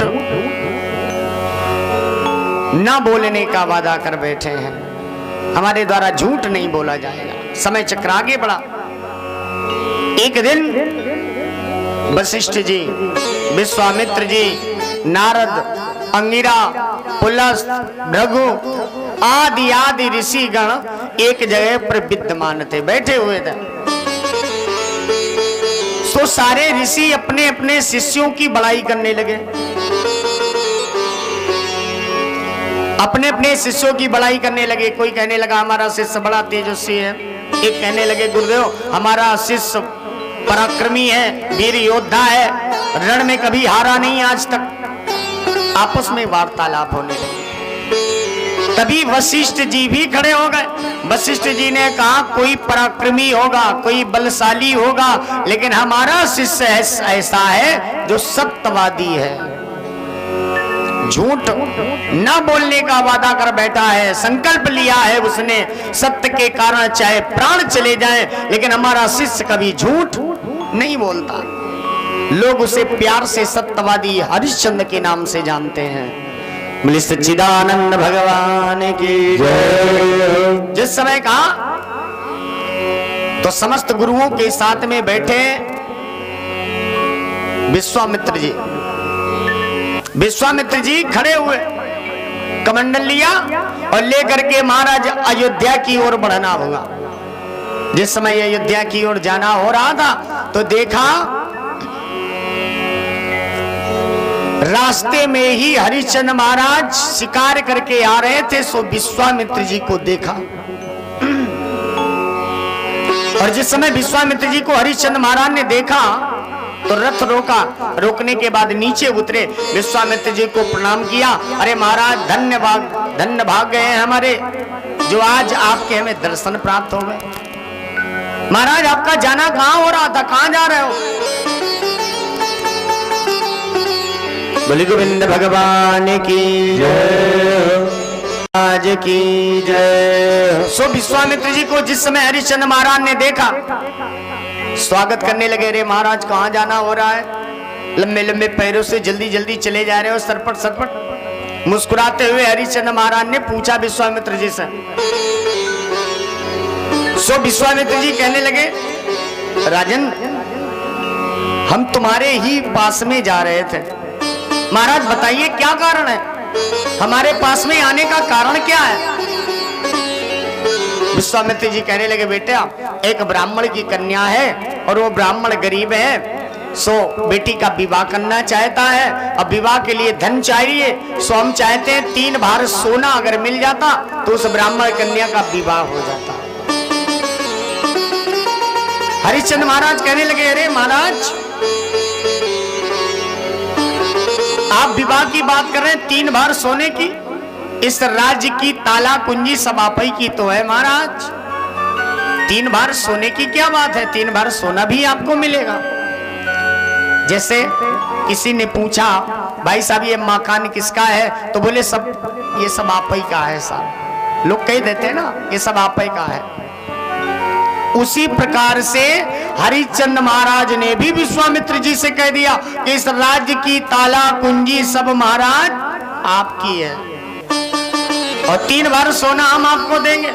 न बोलने का वादा कर बैठे हैं। हमारे द्वारा झूठ नहीं बोला जाएगा। समय चक्र आगे बढ़ा। एक दिन वशिष्ठ जी, विश्वामित्र जी, नारद, अंगिरा, पुलस्त, भृगु आदि आदि ऋषि गण एक जगह पर विद्यमान थे, बैठे हुए थे। तो सारे ऋषि अपने अपने शिष्यों की बड़ाई करने लगे, अपने अपने शिष्यों की बड़ाई करने लगे। कोई कहने लगा हमारा शिष्य बड़ा तेजस्वी है, एक कहने लगे गुरुदेव हमारा शिष्य पराक्रमी है, वीर योद्धा है, रण में कभी हारा नहीं आज तक। आपस में वार्तालाप होने लगे। तभी वशिष्ठ जी भी खड़े हो गए। वशिष्ठ जी ने कहा कोई पराक्रमी होगा, कोई बलशाली होगा, लेकिन हमारा शिष्य ऐसा है जो सत्यवादी है, झूठ न बोलने का वादा कर बैठा है, संकल्प लिया है उसने, सत्य के कारण चाहे प्राण चले जाएं, लेकिन हमारा शिष्य कभी झूठ नहीं बोलता। लोग उसे प्यार से सत्यवादी हरिश्चंद्र के नाम से जानते हैं। बोले सच्चिदानंद भगवान की जय। जिस समय कहा तो समस्त गुरुओं के साथ में बैठे विश्वामित्र जी, विश्वामित्र जी खड़े हुए, कमंडल लिया और लेकर के महाराज अयोध्या की ओर बढ़ना होगा। जिस समय अयोध्या की ओर जाना हो रहा था तो देखा रास्ते में ही हरिश्चंद्र महाराज शिकार करके आ रहे थे। सो विश्वामित्र जी को देखा और जिस समय विश्वामित्र जी को हरिश्चंद्र महाराज ने देखा तो रथ रोका, रोकने के बाद नीचे उतरे, विश्वामित्र जी को प्रणाम किया। अरे महाराज धन्य भाग गए हैं हमारे, जो आज आपके हमें दर्शन प्राप्त हो गए। महाराज आपका जाना कहाँ हो रहा था, कहाँ जा रहे हो? बोले गोविंद भगवान की जय, आज की जय। सो विश्वामित्र जी को जिस समय हरिश्चंद्र महाराज ने देखा, स्वागत करने लगे। रे महाराज कहाँ जाना हो रहा है? लंबे लंबे पैरों से जल्दी जल्दी चले जा रहे हो, सरपट सरपट। मुस्कुराते हुए हरिश्चंद्र महाराज ने पूछा विश्वामित्र जी से। सो विश्वामित्र जी कहने लगे राजन हम तुम्हारे ही पास में जा रहे थे, महाराज बताइए क्या कारण है, हमारे पास में आने का कारण क्या है? विश्वामित्र जी कहने लगे बेटा एक ब्राह्मण की कन्या है और वो ब्राह्मण गरीब है, सो बेटी का विवाह करना चाहता है। अब विवाह के लिए धन चाहिए, सो हम चाहते हैं 3 भार सोना अगर मिल जाता तो उस ब्राह्मण कन्या का विवाह हो जाता। हरिश्चंद्र महाराज कहने लगे अरे महाराज आप विवाह की बात कर रहे हैं, 3 भार सोने की, इस राज्य की ताला कुंजी सब आप ही की तो है महाराज, 3 भार सोने की क्या बात है, 3 भार सोना भी आपको मिलेगा। जैसे किसी ने पूछा भाई साहब ये मकान किसका है, तो बोले सब ये सब आप ही का है साहब, लोग कह देते हैं ना ये सब आप ही का है। उसी प्रकार से हरिश्चंद्र महाराज ने भी विश्वामित्र जी से कह दिया कि इस राज्य की ताला कुंजी सब महाराज आपकी है और 3 भार सोना हम आपको देंगे।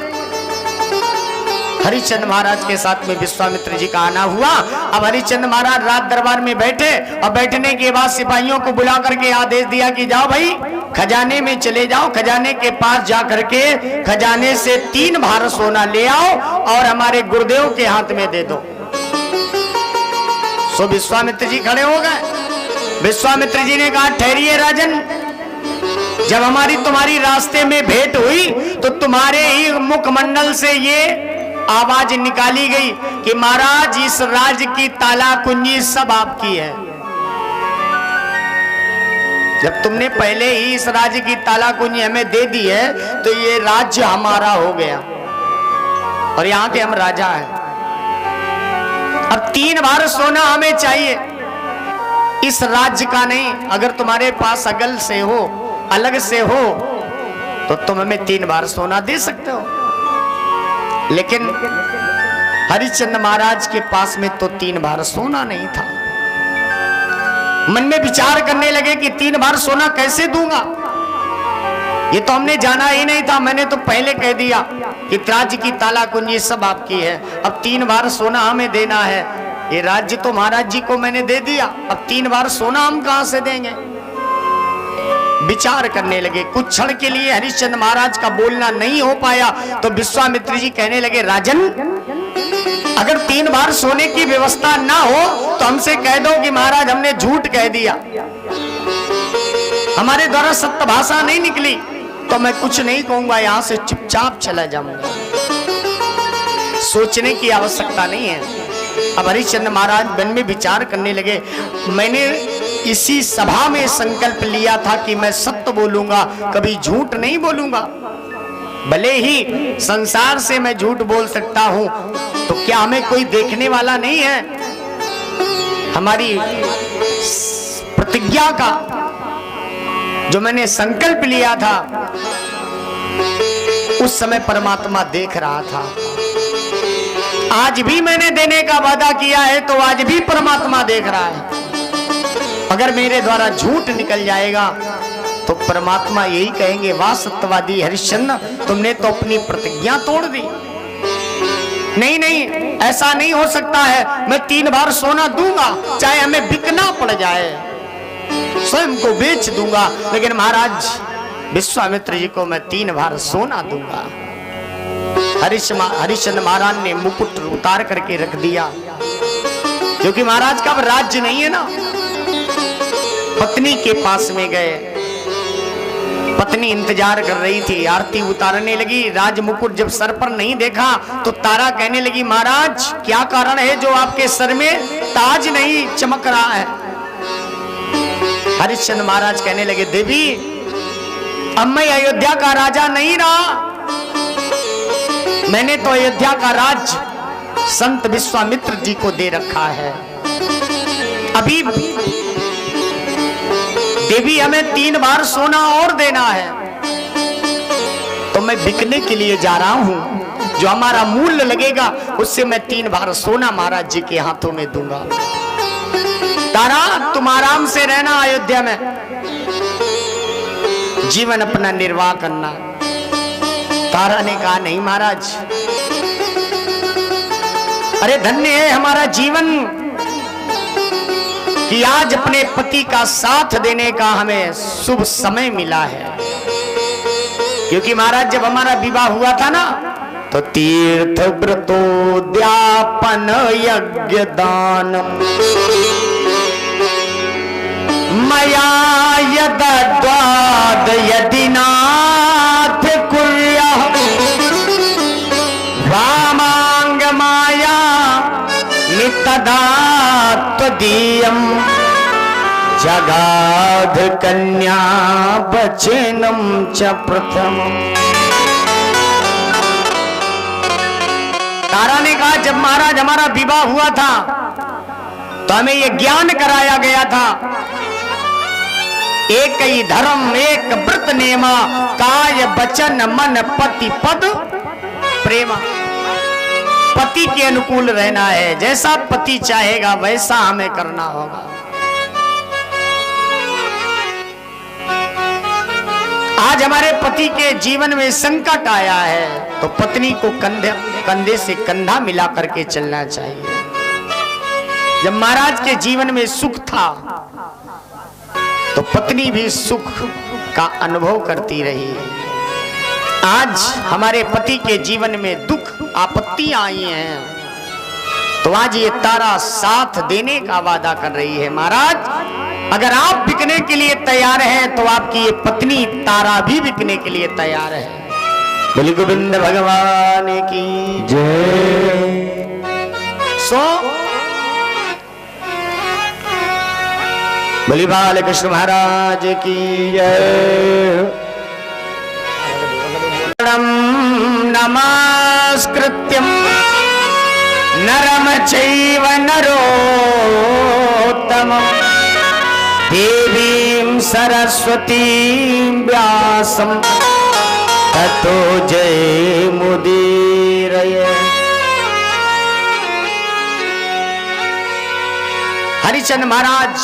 हरिश्चंद्र महाराज के साथ में विश्वामित्र जी का आना हुआ। अब हरिश्चंद्र महाराज रात दरबार में बैठे और बैठने के बाद सिपाहियों को बुला करके आदेश दिया कि जाओ भाई खजाने में चले जाओ, खजाने के पास जा करके खजाने से 3 भार सोना ले आओ और हमारे गुरुदेव के हाथ में दे दो। सो विश्वामित्र जी खड़े हो गए। विश्वामित्र जी ने कहा, ठहरिए राजन, जब हमारी तुम्हारी रास्ते में भेंट हुई तो तुम्हारे ही मुखमंडल से ये आवाज निकाली गई कि महाराज इस राज्य की ताला कुंजी सब आपकी है। जब तुमने पहले ही इस राज्य की ताला कुंजी हमें दे दी है तो ये राज्य हमारा हो गया और यहाँ के हम राजा हैं। अब 3 बार सोना हमें चाहिए, इस राज्य का नहीं। अगर तुम्हारे पास अगल से हो, अलग से हो, तो तुम हमें 3 बार सोना दे सकते हो। लेकिन हरिश्चंद्र महाराज के पास में तो 3 बार सोना नहीं था। मन में विचार करने लगे कि 3 बार सोना कैसे दूंगा, ये तो हमने जाना ही नहीं था। मैंने तो पहले कह दिया कि राज्य की ताला कुंजी सब आपकी है, अब 3 बार सोना हमें देना है। ये राज्य तो महाराज जी को मैंने दे दिया, अब 3 बार सोना हम कहां से देंगे। विचार करने लगे। कुछ क्षण के लिए हरिश्चंद्र महाराज का बोलना नहीं हो पाया तो विश्वामित्र जी कहने लगे, राजन, अगर 3 बार सोने की व्यवस्था ना हो तो हमसे कह दो कि महाराज हमने झूठ कह दिया, हमारे द्वारा सत्य भाषा नहीं निकली, तो मैं कुछ नहीं कहूंगा, यहां से चुपचाप चला जाऊंगा। सोचने की आवश्यकता नहीं है। अब हरिश्चंद्र महाराज मन में विचार करने लगे, मैंने इसी सभा में संकल्प लिया था कि मैं सत्य बोलूंगा, कभी झूठ नहीं बोलूंगा। भले ही संसार से मैं झूठ बोल सकता हूं, तो क्या हमें कोई देखने वाला नहीं है। हमारी प्रतिज्ञा का जो मैंने संकल्प लिया था उस समय परमात्मा देख रहा था। आज भी मैंने देने का वादा किया है तो आज भी परमात्मा देख रहा है। अगर मेरे द्वारा झूठ निकल जाएगा तो परमात्मा यही कहेंगे, वाह सत्यवादी हरिश्चंद्र, तुमने तो अपनी प्रतिज्ञा तोड़ दी। नहीं नहीं, ऐसा नहीं हो सकता है। मैं 3 बार सोना दूंगा, चाहे हमें बिकना पड़ जाए, स्वयं को बेच दूंगा, लेकिन महाराज विश्वामित्र जी को मैं 3 बार सोना दूंगा। हरिश्चंद्र महाराज ने मुकुट उतार करके रख दिया, क्योंकि महाराज का अब राज्य नहीं है ना। पत्नी के पास में गए, पत्नी इंतजार कर रही थी, आरती उतारने लगी। राज मुकुट जब सर पर नहीं देखा तो तारा कहने लगी, महाराज क्या कारण है जो आपके सर में ताज नहीं चमक रहा है। हरिश्चंद्र महाराज कहने लगे, देवी अब मैं अयोध्या का राजा नहीं रहा, मैंने तो अयोध्या का राज संत विश्वामित्र जी को दे रखा है। अभी देवी हमें 3 बार सोना और देना है, तो मैं बिकने के लिए जा रहा हूं। जो हमारा मूल्य लगेगा उससे मैं 3 बार सोना महाराज जी के हाथों में दूंगा। तारा तुम आराम से रहना अयोध्या में, जीवन अपना निर्वाह करना। तारा ने कहा, नहीं महाराज, अरे धन्य है हमारा जीवन कि आज अपने पति का साथ देने का हमें शुभ समय मिला है। क्योंकि महाराज जब हमारा विवाह हुआ था ना, तो तीर्थ व्रतोद्यापन यज्ञ दान मया यद्वाद यदि नाथ कुर्यः वामांग माया नितदा त्वदीयं जगाध कन्या वचनम च प्रथमम्। तारा ने कहा, जब महाराज हमारा विवाह हुआ था तो हमें यह ज्ञान कराया गया था, एक ही धर्म एक व्रत नेमा, काय वचन मन पति पद प्रेमा। पति के अनुकूल रहना है, जैसा पति चाहेगा वैसा हमें करना होगा। आज हमारे पति के जीवन में संकट आया है तो पत्नी को कंधे से कंधा मिला करके चलना चाहिए। जब महाराज के जीवन में सुख था तो पत्नी भी सुख का अनुभव करती रही। आज हमारे पति के जीवन में दुख आपत्तियां आई हैं तो आज ये तारा साथ देने का वादा कर रही है। महाराज, अगर आप बिकने के लिए तैयार हैं तो आपकी ये पत्नी तारा भी बिकने के लिए तैयार है। बोली गोविंद भगवान की जय। सो बोली बालकृष्ण महाराज की जय। नमस्कृत्यं नरम चैव नरोत्तमं देवीं सरस्वतीं व्यासं ततो जयमुदीरये। हरिचंद महाराज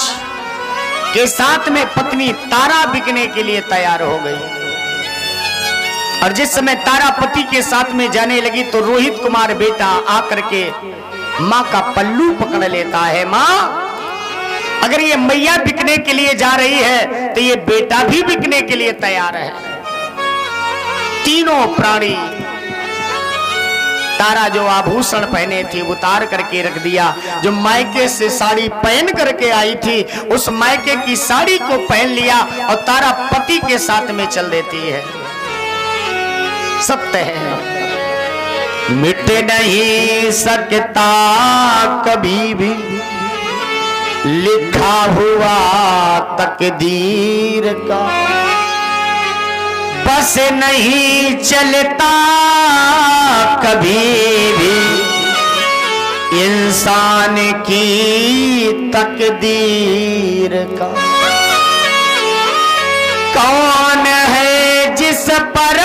के साथ में पत्नी तारा बिकने के लिए तैयार हो गई। और जिस समय तारा पति के साथ में जाने लगी तो रोहित कुमार बेटा आकर के माँ का पल्लू पकड़ लेता है। माँ, अगर ये मैया बिकने के लिए जा रही है तो ये बेटा भी बिकने के लिए तैयार है। तीनों प्राणी, तारा जो आभूषण पहने थी उतार करके रख दिया, जो मायके से साड़ी पहन करके आई थी उस मायके की साड़ी को पहन लिया और तारा पति के साथ में चल देती है। सत्य है, मिट नहीं सकता कभी भी लिखा हुआ तकदीर का, बस नहीं चलता कभी भी इंसान की तकदीर का। कौन है जिस पर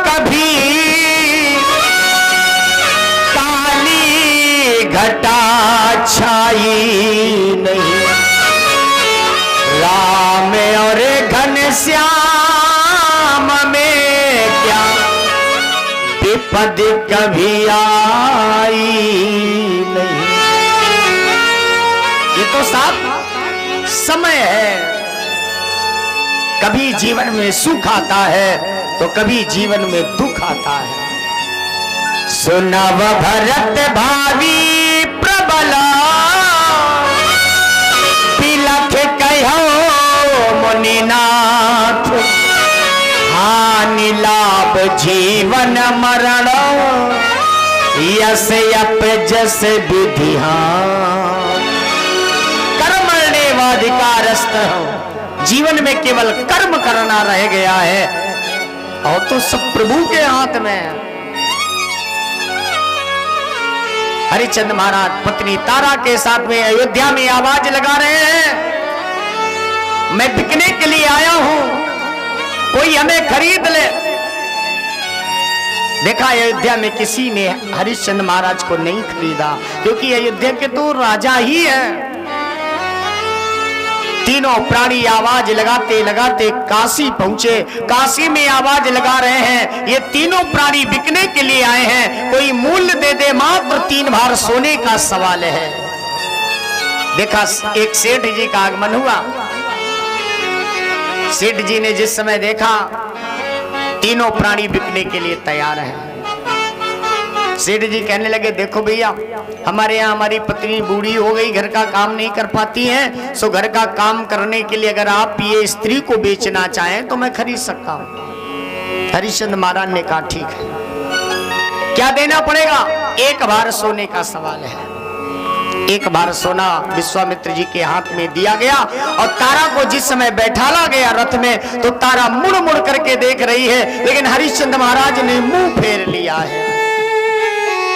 कभी काली घटा छाई नहीं, राम और घनश्याम में क्या विपद कभी आई नहीं। ये तो साफ समय है, कभी जीवन में सुख आता है तो कभी जीवन में दुख आता है। सुनव भरत भावी प्रबला पिलख कहो मुनिनाथ, हानि लाभ जीवन मरण यस यप जस विधिहान। कर्मण्येवाधिकारस्त हो, जीवन में केवल कर्म करना रह गया है और तो सब प्रभु के हाथ में है। हरिचंद महाराज पत्नी तारा के साथ में अयोध्या में आवाज लगा रहे हैं, मैं बिकने के लिए आया हूं, कोई हमें खरीद ले। देखा अयोध्या में किसी ने हरिश्चंद्र महाराज को नहीं खरीदा, क्योंकि अयोध्या के तो राजा ही है। तीनों प्राणी आवाज लगाते लगाते काशी पहुंचे। काशी में आवाज लगा रहे हैं, ये तीनों प्राणी बिकने के लिए आए हैं, कोई मूल्य दे दे, मात्र 3 भार सोने का सवाल है। देखा एक सेठ जी का आगमन हुआ। सेठ जी ने जिस समय देखा तीनों प्राणी बिकने के लिए तैयार हैं, सेठ जी कहने लगे, देखो भैया, हमारे यहाँ हमारी पत्नी बूढ़ी हो गई, घर का काम नहीं कर पाती है, सो घर का काम करने के लिए अगर आप ये स्त्री को बेचना चाहें तो मैं खरीद सकता हूँ। हरिश्चंद्र महाराज ने कहा ठीक है, क्या देना पड़ेगा? 1 भार सोने का सवाल है। 1 भार सोना विश्वामित्र जी के हाथ में दिया गया और तारा को जिस समय बैठाला गया रथ में तो तारा मुड़ मुड़ करके देख रही है, लेकिन हरिश्चंद्र महाराज ने मुंह फेर लिया है,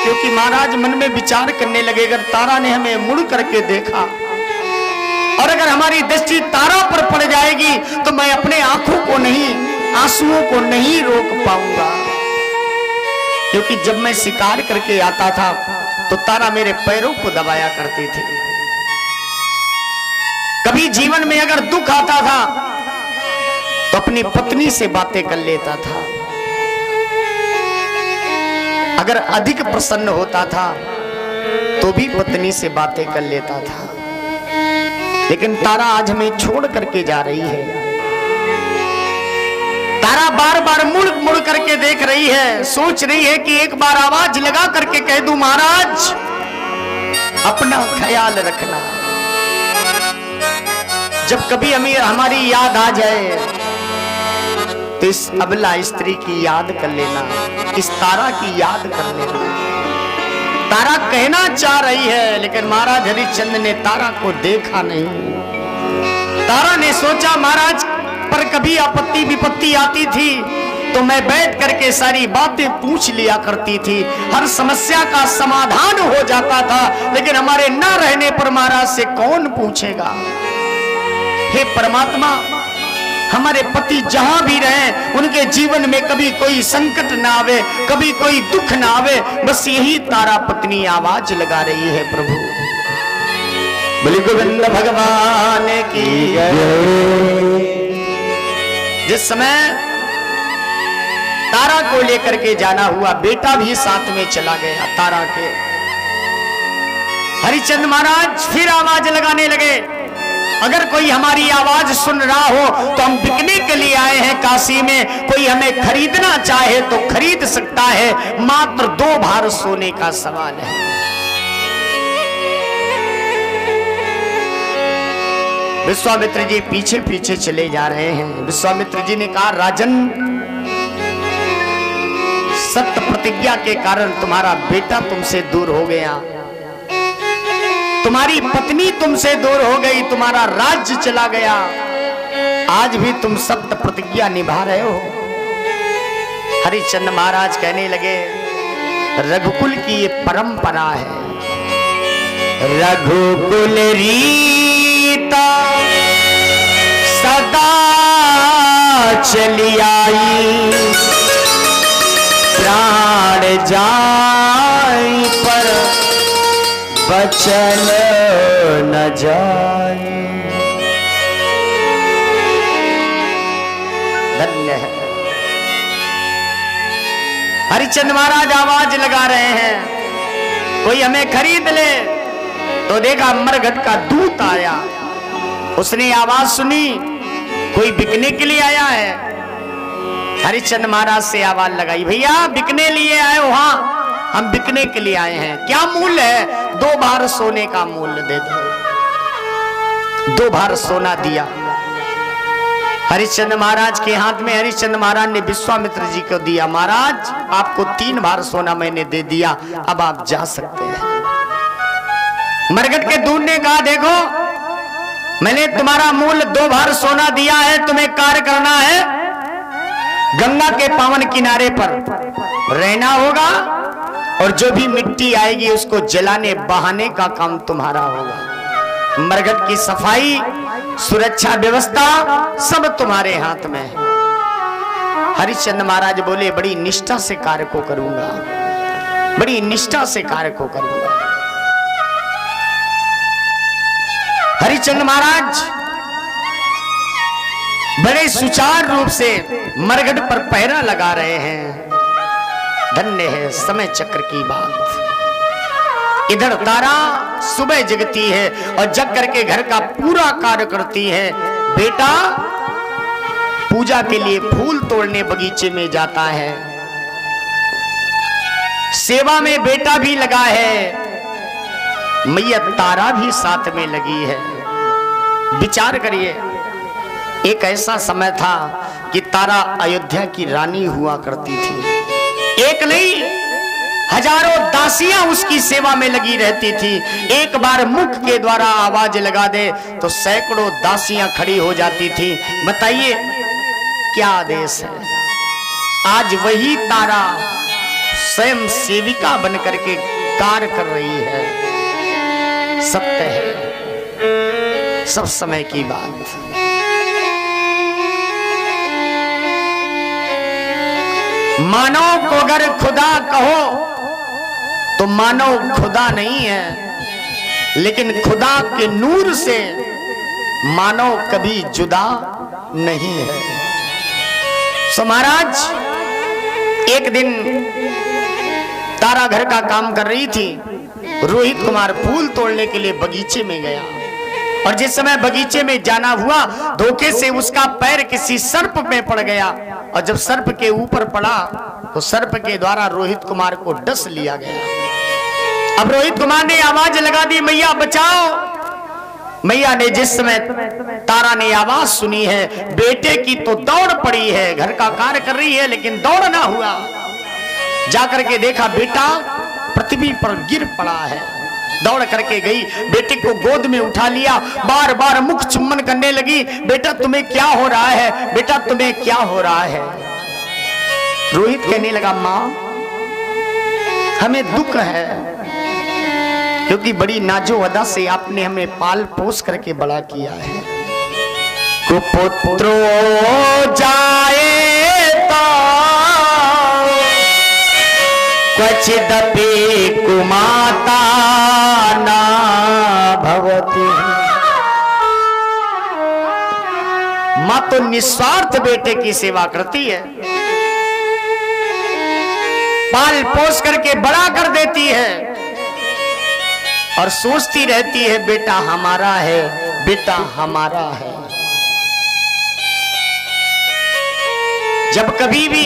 क्योंकि महाराज मन में विचार करने लगे, अगर तारा ने हमें मुड़ करके देखा और अगर हमारी दृष्टि तारा पर पड़ जाएगी तो मैं अपने आंखों को नहीं, आंसुओं को नहीं रोक पाऊंगा। क्योंकि जब मैं शिकार करके आता था तो तारा मेरे पैरों को दबाया करती थी। कभी जीवन में अगर दुख आता था तो अपनी पत्नी से बातें कर लेता था, अगर अधिक प्रसन्न होता था तो भी पत्नी से बातें कर लेता था। लेकिन तारा आज हमें छोड़ करके जा रही है। तारा बार बार मुड़ मुड़ करके देख रही है, सोच रही है कि एक बार आवाज लगा करके कह दूं महाराज अपना ख्याल रखना। जब कभी हमें हमारी याद आ जाए तो इस अबला स्त्री की याद कर लेना, इस तारा की याद कर लेना। तारा कहना चाह रही है लेकिन महाराज हरिश्चंद्र ने तारा को देखा नहीं। तारा ने सोचा महाराज पर कभी आपत्ति विपत्ति आती थी तो मैं बैठ करके सारी बातें पूछ लिया करती थी, हर समस्या का समाधान हो जाता था, लेकिन हमारे न रहने पर महाराज से कौन पूछेगा। हे परमात्मा, हमारे पति जहां भी रहें उनके जीवन में कभी कोई संकट ना आवे, कभी कोई दुख ना आवे, बस यही तारा पत्नी आवाज लगा रही है प्रभु। बोले गोविंद भगवान की जय। जिस समय तारा को लेकर के जाना हुआ, बेटा भी साथ में चला गया तारा के। हरिश्चंद्र महाराज फिर आवाज लगाने लगे, अगर कोई हमारी आवाज सुन रहा हो तो हम बिकने के लिए आए हैं काशी में, कोई हमें खरीदना चाहे तो खरीद सकता है, मात्र 2 भार सोने का सवाल है। विश्वामित्र जी पीछे पीछे चले जा रहे हैं। विश्वामित्र जी ने कहा राजन, सत्य प्रतिज्ञा के कारण तुम्हारा बेटा तुमसे दूर हो गया, तुम्हारी पत्नी तुमसे दूर हो गई, तुम्हारा राज्य चला गया, आज भी तुम सत्य प्रतिज्ञा निभा रहे हो। हरिश्चंद्र महाराज कहने लगे रघुकुल की ये परंपरा है, रघुकुल रीता सदा चली आई, प्राण जाए पर बचन न जाए। धन्य है। हरिश्चंद्र महाराज आवाज लगा रहे हैं, कोई हमें खरीद ले। तो देखा मरघट का दूत आया, उसने आवाज सुनी कोई बिकने के लिए आया है। हरिश्चंद्र महाराज से आवाज लगाई, भैया बिकने लिए आए हो? हाँ हम बिकने के लिए आए हैं। क्या मूल्य है? 2 भार सोने का मूल्य दे दो। 2 भार सोना दिया हरिश्चंद्र महाराज के हाथ में। हरिश्चंद्र महाराज ने विश्वामित्र जी को दिया, महाराज आपको 3 भार सोना मैंने दे दिया, अब आप जा सकते हैं। मरघट के दूत ने कहा देखो मैंने तुम्हारा मूल्य 2 भार सोना दिया है, तुम्हें कार्य करना है, गंगा के पावन किनारे पर रहना होगा और जो भी मिट्टी आएगी उसको जलाने बहाने का काम तुम्हारा होगा। मरघट की सफाई, सुरक्षा व्यवस्था सब तुम्हारे हाथ में है। हरिश्चंद्र महाराज बोले बड़ी निष्ठा से कार्य को करूंगा, बड़ी निष्ठा से कार्य को करूंगा। हरिश्चंद्र महाराज बड़े सुचारू रूप से मरघट पर पहरा लगा रहे हैं। धन्य है समय चक्र की बात। इधर तारा सुबह जगती है और जग करके घर का पूरा कार्य करती है। बेटा पूजा के लिए फूल तोड़ने बगीचे में जाता है, सेवा में बेटा भी लगा है, मैया तारा भी साथ में लगी है। विचार करिए, एक ऐसा समय था कि तारा अयोध्या की रानी हुआ करती थी। एक नहीं हजारों दासियां उसकी सेवा में लगी रहती थी। एक बार मुख के द्वारा आवाज लगा दे तो सैकड़ों दासियां खड़ी हो जाती थी। बताइए क्या आदेश है? आज वही तारा स्वयं सेविका बनकर के कार्य कर रही है। सत्य है, सब समय की बात। मानव को अगर खुदा कहो तो मानव खुदा नहीं है, लेकिन खुदा के नूर से मानव कभी जुदा नहीं है। सो महाराज एक दिन तारा घर का काम कर रही थी, रोहित कुमार फूल तोड़ने के लिए बगीचे में गया। और जिस समय बगीचे में जाना हुआ, धोखे से उसका पैर किसी सर्प में पड़ गया, और जब सर्प के ऊपर पड़ा तो सर्प के द्वारा रोहित कुमार को डस लिया गया। अब रोहित कुमार ने आवाज लगा दी, मैया बचाओ। मैया ने जिस समय तारा ने आवाज सुनी है, बेटे की तो दौड़ पड़ी है, घर का कार्य कर रही है लेकिन दौड़ ना हुआ। जाकर के देखा बेटा पृथ्वी पर गिर पड़ा है। दौड़ करके गई, बेटे को गोद में उठा लिया, बार बार मुख चुम्बन करने लगी, बेटा तुम्हें क्या हो रहा है, बेटा तुम्हें क्या हो रहा है। रोहित कहने लगा, माँ हमें दुख है, क्योंकि बड़ी नाजो अदा से आपने हमें पाल पोस करके बड़ा किया है। कुपुत्रो जाए तो क्वचिदपि कुमाता ना भवति। मां तो निस्वार्थ बेटे की सेवा करती है, पाल पोस करके बड़ा कर देती है और सोचती रहती है बेटा हमारा है, बेटा हमारा है। जब कभी भी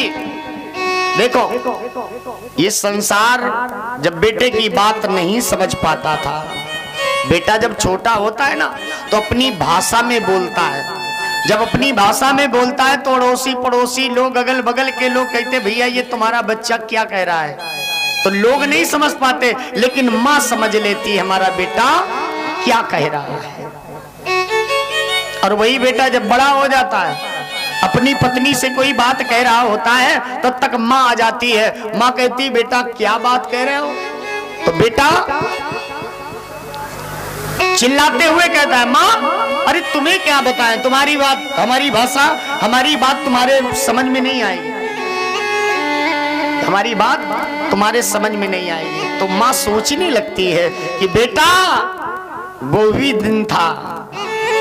देखो, ये संसार जब बेटे की बात नहीं समझ पाता था, बेटा जब छोटा होता है ना तो अपनी भाषा में बोलता है। जब अपनी भाषा में बोलता है तो अड़ोसी पड़ोसी लोग, अगल बगल के लोग कहते भैया ये तुम्हारा बच्चा क्या कह रहा है, तो लोग नहीं समझ पाते, लेकिन मां समझ लेती है हमारा बेटा क्या कह रहा है। और वही बेटा जब बड़ा हो जाता है, अपनी पत्नी से कोई बात कह रहा होता है, तब तक मां आ जाती है। मां कहती बेटा क्या बात कह रहे हो, तो बेटा चिल्लाते हुए कहता है, मां अरे तुम्हें क्या बताएं, तुम्हारी बात हमारी भाषा, हमारी बात तुम्हारे समझ में नहीं आएगी, हमारी बात तुम्हारे समझ में नहीं आएगी। तो मां सोचने लगती है कि बेटा वो भी दिन था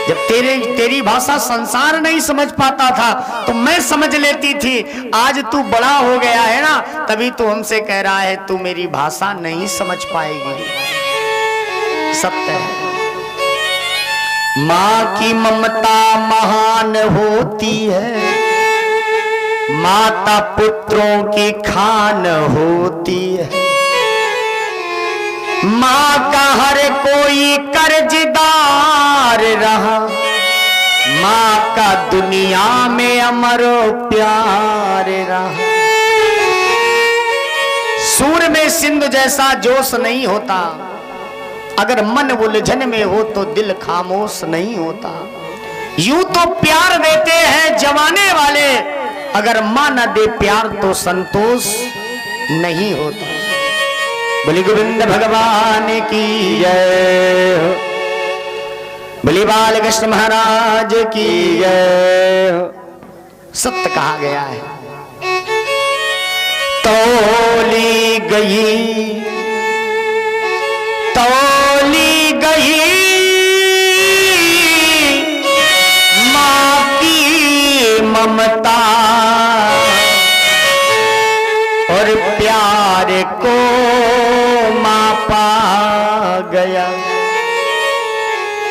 जब तेरी भाषा संसार नहीं समझ पाता था, तो मैं समझ लेती थी। आज तू बड़ा हो गया है ना, तभी तू हमसे कह रहा है तू मेरी भाषा नहीं समझ पाएगी। सत्य है, मां की ममता महान होती है, माता पुत्रों की खान होती है। मां का हर कोई कर्जदार रहा, मां का दुनिया में अमर प्यार रहा। सूर में सिंधु जैसा जोश नहीं होता, अगर मन उलझन में हो तो दिल खामोश नहीं होता। यूं तो प्यार देते हैं जवाने वाले, अगर मां न दे प्यार तो संतोष नहीं होता। बोली गोविंद भगवान की जय, बोली बाल कृष्ण महाराज की जय। सत्य कहा गया है, तोली गई मां की ममता और प्यार को मापा गया,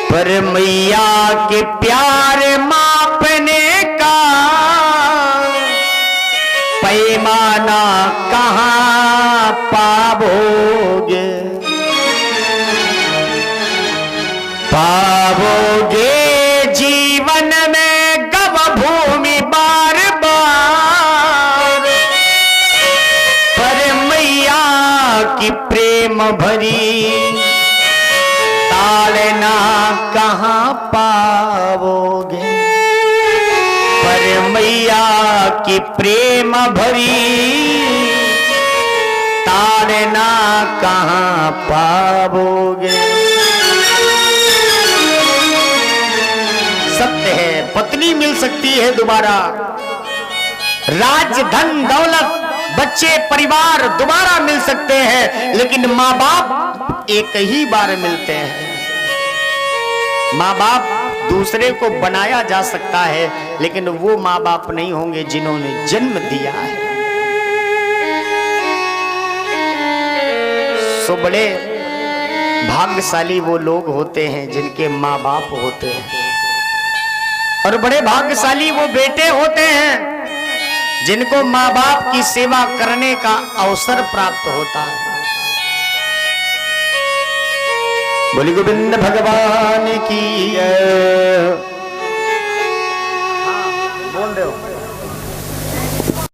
पर मैया के प्यार मापने का पैमाना कहाँ पाओगे, जीवन में गव भूमि बार बार, पर मैया की प्रेम भरी ताड़ना कहाँ पाओगे, पर मैया की प्रेम भरी ताड़ना कहाँ पाओगे। सत्य है, पत्नी मिल सकती है दोबारा, राज धन दौलत बच्चे परिवार दोबारा मिल सकते हैं, लेकिन माँ बाप एक ही बार मिलते हैं। माँ बाप दूसरे को बनाया जा सकता है, लेकिन वो माँ बाप नहीं होंगे जिन्होंने जन्म दिया है। सो बड़े भाग्यशाली वो लोग होते हैं जिनके माँ बाप होते हैं, और बड़े भाग्यशाली वो बेटे होते हैं जिनको माँ बाप की सेवा करने का अवसर प्राप्त होता है। बोली गोविंद भगवान की जय।